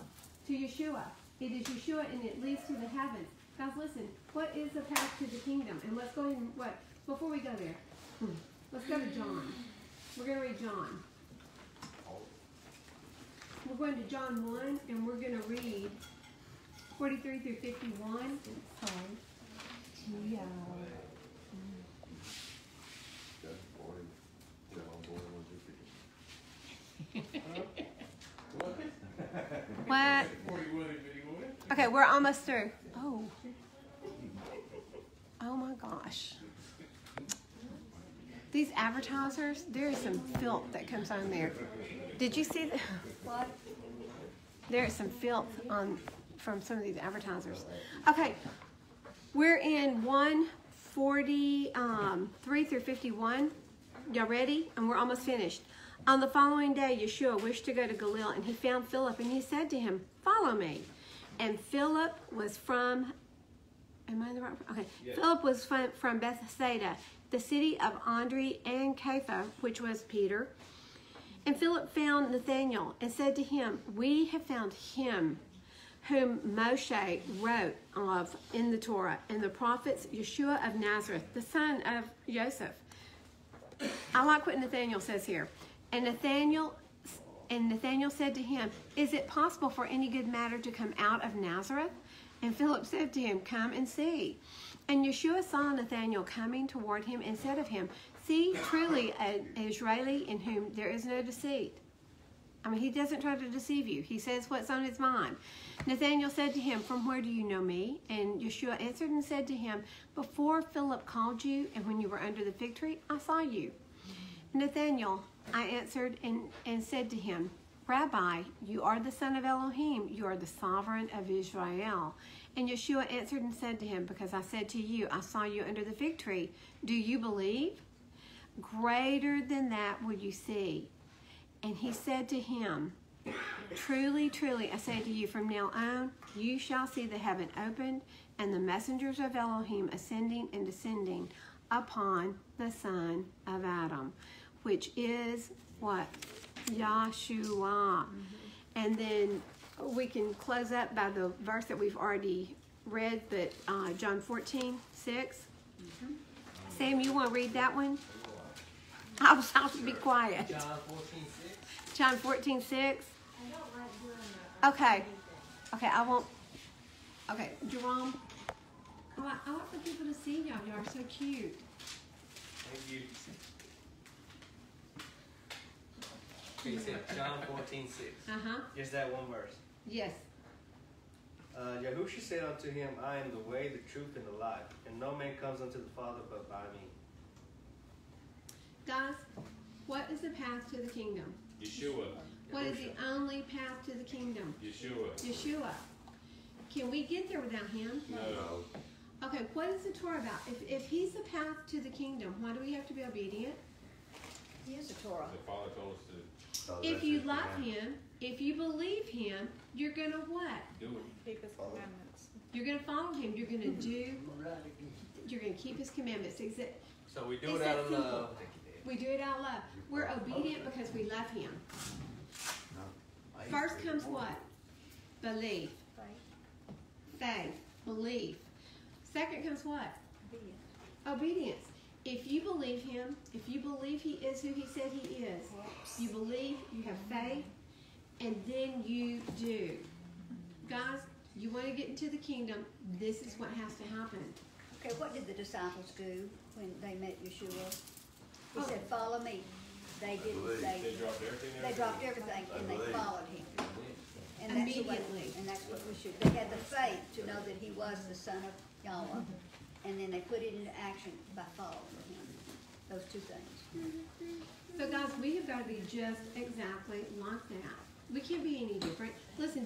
To Yeshua. It is Yeshua and it leads to the heavens. Guys, listen. What is the path to the kingdom? And let's go ahead and before we go there, let's go to John. We're going to read John. We're going to John 1 and we're going to read 43 through 51. What? Okay, we're almost through. Oh my gosh. These advertisers, there is some filth that comes on there. Did you see that? What? There is some filth from some of these advertisers. Okay, we're in 143 through 51. Y'all ready? And we're almost finished. On the following day, Yeshua wished to go to Galilee, and he found Philip, and he said to him, "Follow me." And Philip was from, am I in the right? Okay. Yes. Philip was from Bethsaida, the city of Andre and Kepha, which was Peter. And Philip found Nathanael and said to him, "We have found him whom Moshe wrote of in the Torah and the prophets, Yeshua of Nazareth, the son of Joseph." I like what Nathanael says here. And Nathanael said to him, "Is it possible for any good matter to come out of Nazareth?" And Philip said to him, "Come and see." And Yeshua saw Nathanael coming toward him and said of him, "See, truly an Israeli in whom there is no deceit." I mean, he doesn't try to deceive you. He says what's on his mind. Nathanael said to him, "From where do you know me?" And Yeshua answered and said to him, "Before Philip called you and when you were under the fig tree, I saw you." Nathanael, I answered and said to him, "Rabbi, you are the son of Elohim. You are the sovereign of Israel." And Yeshua answered and said to him, "Because I said to you, I saw you under the fig tree. Do you believe? Greater than that will you see." And he said to him, "Truly, truly, I say to you, from now on, you shall see the heaven opened and the messengers of Elohim ascending and descending upon the son of Adam," which is what? Yahshua. And then we can close up by the verse that we've already read, but John 14:6. Sam, you want to read that one? I'll be quiet. John 14:6. John 14:6. I don't like doing that. Okay. Okay, I won't. Okay, Jerome. I like for people to see y'all. Y'all are so cute. Thank you. You said John 14:6. Just that one verse. Yes. Yahushua said unto him, "I am the way, the truth, and the life, and no man comes unto the Father but by me." Guys, what is the path to the kingdom? Yeshua. What is the only path to the kingdom? Yeshua. Yeshua. Can we get there without him? No. Okay, what is the Torah about? If he's the path to the kingdom, why do we have to be obedient? He is a Torah. The Father told us to If you love him, if you believe him, you're going to what? do it. Keep his commandments. You're going to follow him. You're going to do, you're going to keep his commandments. So we do It's it out that of simple. love. We do it out of love. We're obedient because we love him. First comes what? Belief. Faith. Belief. Second comes what? Obedience. If you believe him, if you believe he is who he said he is, you believe, you have faith, and then you do. Guys, you want to get into the kingdom, this is what has to happen. Okay, what did the disciples do when they met Yeshua? He Oh. said, follow me. They didn't They say, dropped everything. they dropped everything and they followed him. And that's the way, Immediately. and that's what we should, they had the faith to know that he was the Son of Yahweh. And then they put it into action by following him. Those two things. So guys, we have got to be just exactly like that. We can't be any different. Listen,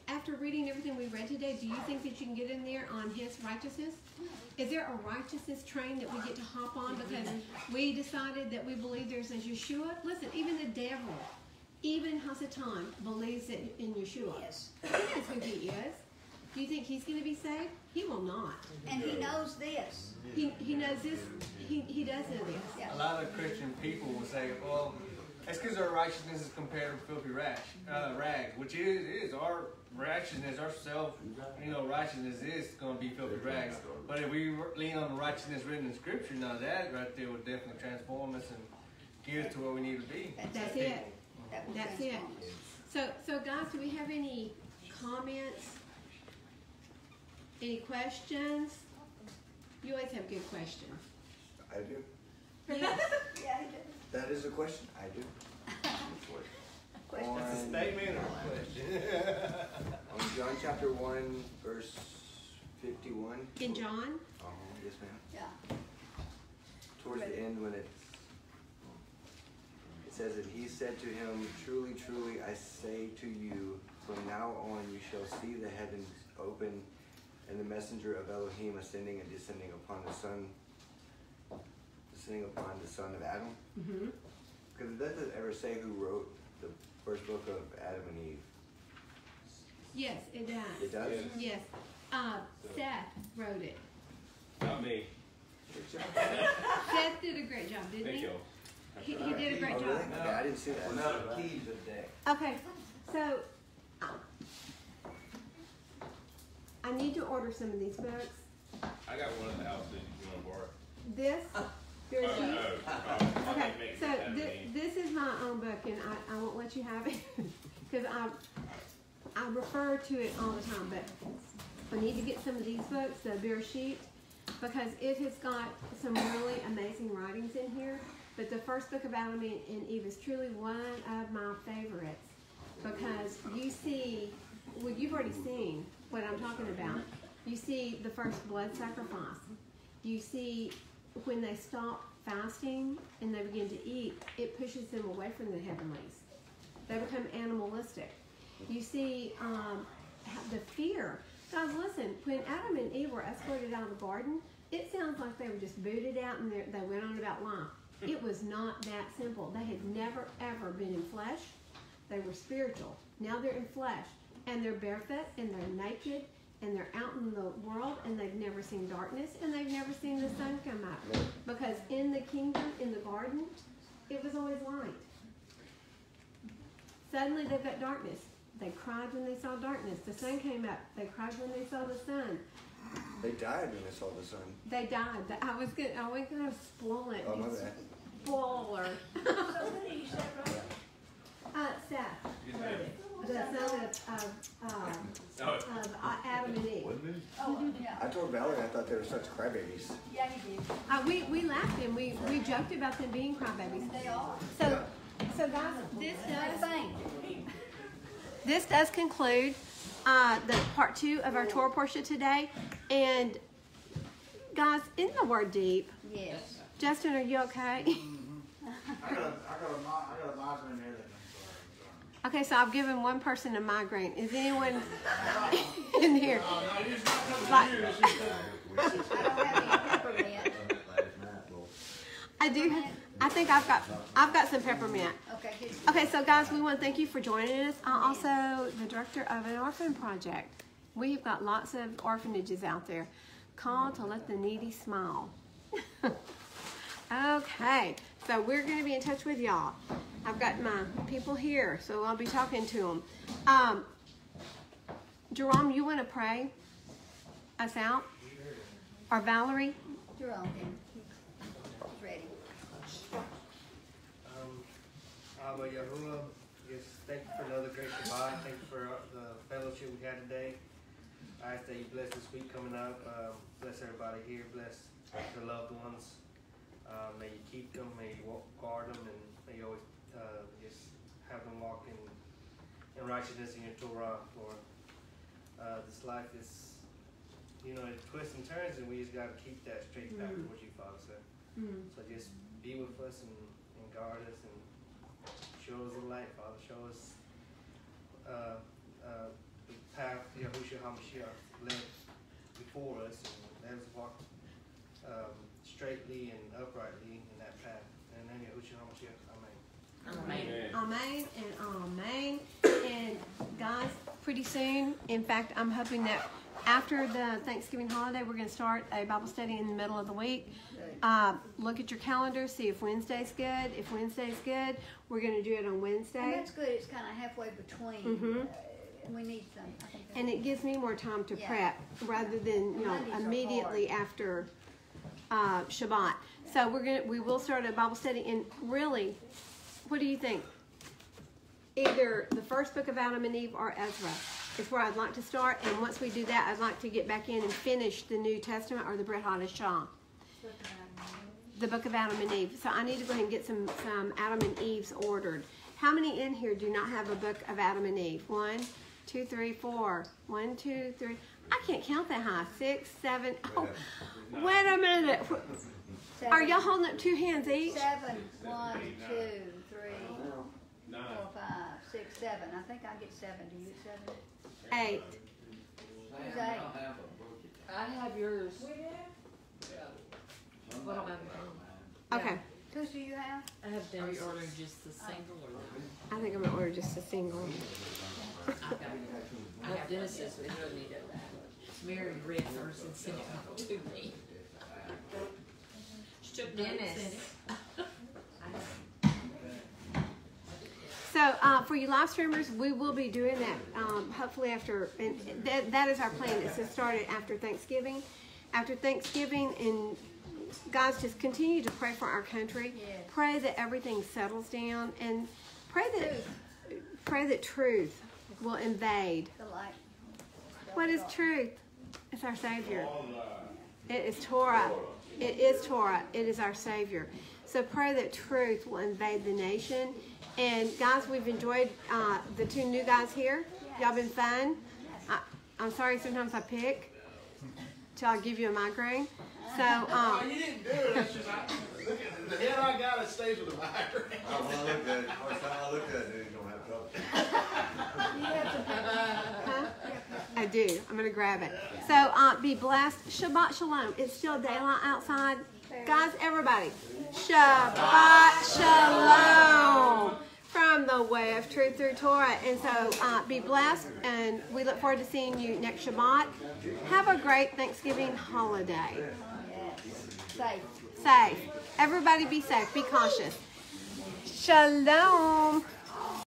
after reading everything we read today, do you think that you can get in there on his righteousness? Is there a righteousness train that we get to hop on because we decided that we believe there's a Yeshua? Listen, even the devil, even Hasatan, believes in Yeshua. Yes. He knows who he is. Do you think he's going to be saved? He will not. And he knows this. He knows this. He does know this. Yeah. A lot of Christian people will say, well, that's because our righteousness is compared to filthy rags, which it is. Our righteousness, our righteousness is going to be filthy rags. But if we lean on the righteousness written in Scripture, now that right there would definitely transform us and get us to where we need to be. That's it. That will That's it. transform us. So guys, do we have any comments? Any questions? You always have good questions. I do. Yes. Yeah, he did. That is a question. I do. Question. That's a statement or a question? On John chapter 1, verse 51. In John? Yes, ma'am. Yeah. Towards the end when it says that he said to him, truly, truly, I say to you, from now on you shall see the heavens open and the messenger of Elohim ascending and descending upon the son of Adam. Mm-hmm. Because it doesn't ever say who wrote the first book of Adam and Eve. Yes, it does. It does? Yes. Seth wrote it. Not me. Seth did a great job, didn't Thank he? you. He did a great Oh, job. really? Okay, I didn't see that. Another key to the day. Okay, so I need to order some of these books. I got one at the house that you want to borrow. This, your sheet. Okay, Make so it happen. this is my own book, and I won't let you have it because I refer to it all the time. But I need to get some of these books, the Bereshit, because it has got some really amazing writings in here. But the first book of Adam and Eve is truly one of my favorites because you see, well, you've already seen what I'm talking about. You see the first blood sacrifice. You see when they stop fasting and they begin to eat, it pushes them away from the heavenlies. They become animalistic. You see the fear. Guys, listen, when Adam and Eve were escorted out of the garden, it sounds like they were just booted out and they went on about life. It was not that simple. They had never, ever been in flesh. They were spiritual. Now they're in flesh. And they're barefoot, and they're naked, and they're out in the world, and they've never seen darkness, and they've never seen the sun come up. Because in the kingdom, in the garden, it was always light. Suddenly they've got darkness. They cried when they saw darkness. The sun came up. They cried when they saw the sun. They died when they saw the sun. They died. I was going to spoil it. Oh, my bad. Spoiler. So who did you say wrote it? Seth wrote it. The son of Adam and Eve. Oh, yeah. I told Valerie I thought they were such crybabies. Yeah, he did. We laughed and we joked about them being crybabies. They are. So guys, Everything. this does conclude the part 2 of our Torah portion today. And guys, isn't the word deep? Yes. Justin, are you okay? I got a migraine here that Okay, so I've given one person a migraine. Is anyone in here? no, it's not coming Like- from you. It's just I don't have any peppermint. Last night, well, I do. I think I've got some peppermint. Okay, good. Okay, so guys, we want to thank you for joining us. I'm also the director of an orphan project. We've got lots of orphanages out there. Call to let the needy smile. Okay, so we're going to be in touch with y'all. I've got my people here, so I'll be talking to them. Jerome, you want to pray us out? Or Valerie? Jerome, he's ready. Abba Yahuwah, just thank you for another great Shabbat. Thank you for the fellowship we had today. I ask that you bless this week coming up. Bless everybody here. Bless the loved ones. May you keep them. May you guard them, and may you always just have them walk in righteousness in your Torah, Lord. This life is, it twists and turns, and we just got to keep that straight back towards you, Father. So just be with us and guard us and show us the light, Father. Show us the path Yahushua HaMashiach led before us, and let us walk straightly and uprightly in that path. In the name of Yahushua HaMashiach, Amen. Amen and amen. And guys, pretty soon, in fact, I'm hoping that after the Thanksgiving holiday, we're going to start a Bible study in the middle of the week. Look at your calendar, see if Wednesday's good. If Wednesday's good, we're going to do it on Wednesday. And that's good. It's kind of halfway between. We need some. I think and it gives me more time to prep rather than Mondays are immediately after Shabbat. So we will start a Bible study. And really, what do you think? Either the first book of Adam and Eve or Ezra is where I'd like to start. And once we do that, I'd like to get back in and finish the New Testament or the Brit Hadashah. The book of Adam and Eve. So I need to go ahead and get some Adam and Eve's ordered. How many in here do not have a book of Adam and Eve? 1, 2, 3, 4. 1, 2, 3. I can't count that high. 6, 7. Oh, wait a minute. Are y'all holding up 2 hands each? 7. 1, 2, 3, 4, 5, 6, 7. I think I get 7. Do you get 7? 8. Who's 8? I have yours. What am I? Okay. Whose do you have? I have them. Are you ordering just the single or the? I think I'm going to order just a single. I have Dennis's. We don't need it. Mary read hers and sent it out to me. Dennis. So for you live streamers, we will be doing that hopefully after, and that is our plan, is to start it after Thanksgiving. After Thanksgiving, and guys, just continue to pray for our country. Yes. Pray that everything settles down, and pray that truth will invade. The light. What is truth? It's our Savior. It is Torah. It is Torah. It is our Savior. So pray that truth will invade the nation. And guys, we've enjoyed the 2 new guys here. Y'all been fun. I'm sorry sometimes I pick till I give you a migraine. So you didn't do it. That's just the head I got, it stays with the migraine. When I look at it, I look at it, then you don't have trouble. You have to huh? I do. I'm going to grab it. So be blessed. Shabbat Shalom. It's still daylight outside. Guys, everybody. Shabbat Shalom. From the way of truth through Torah. And so be blessed. And we look forward to seeing you next Shabbat. Have a great Thanksgiving holiday. Safe. Safe. Everybody be safe. Be cautious. Shalom.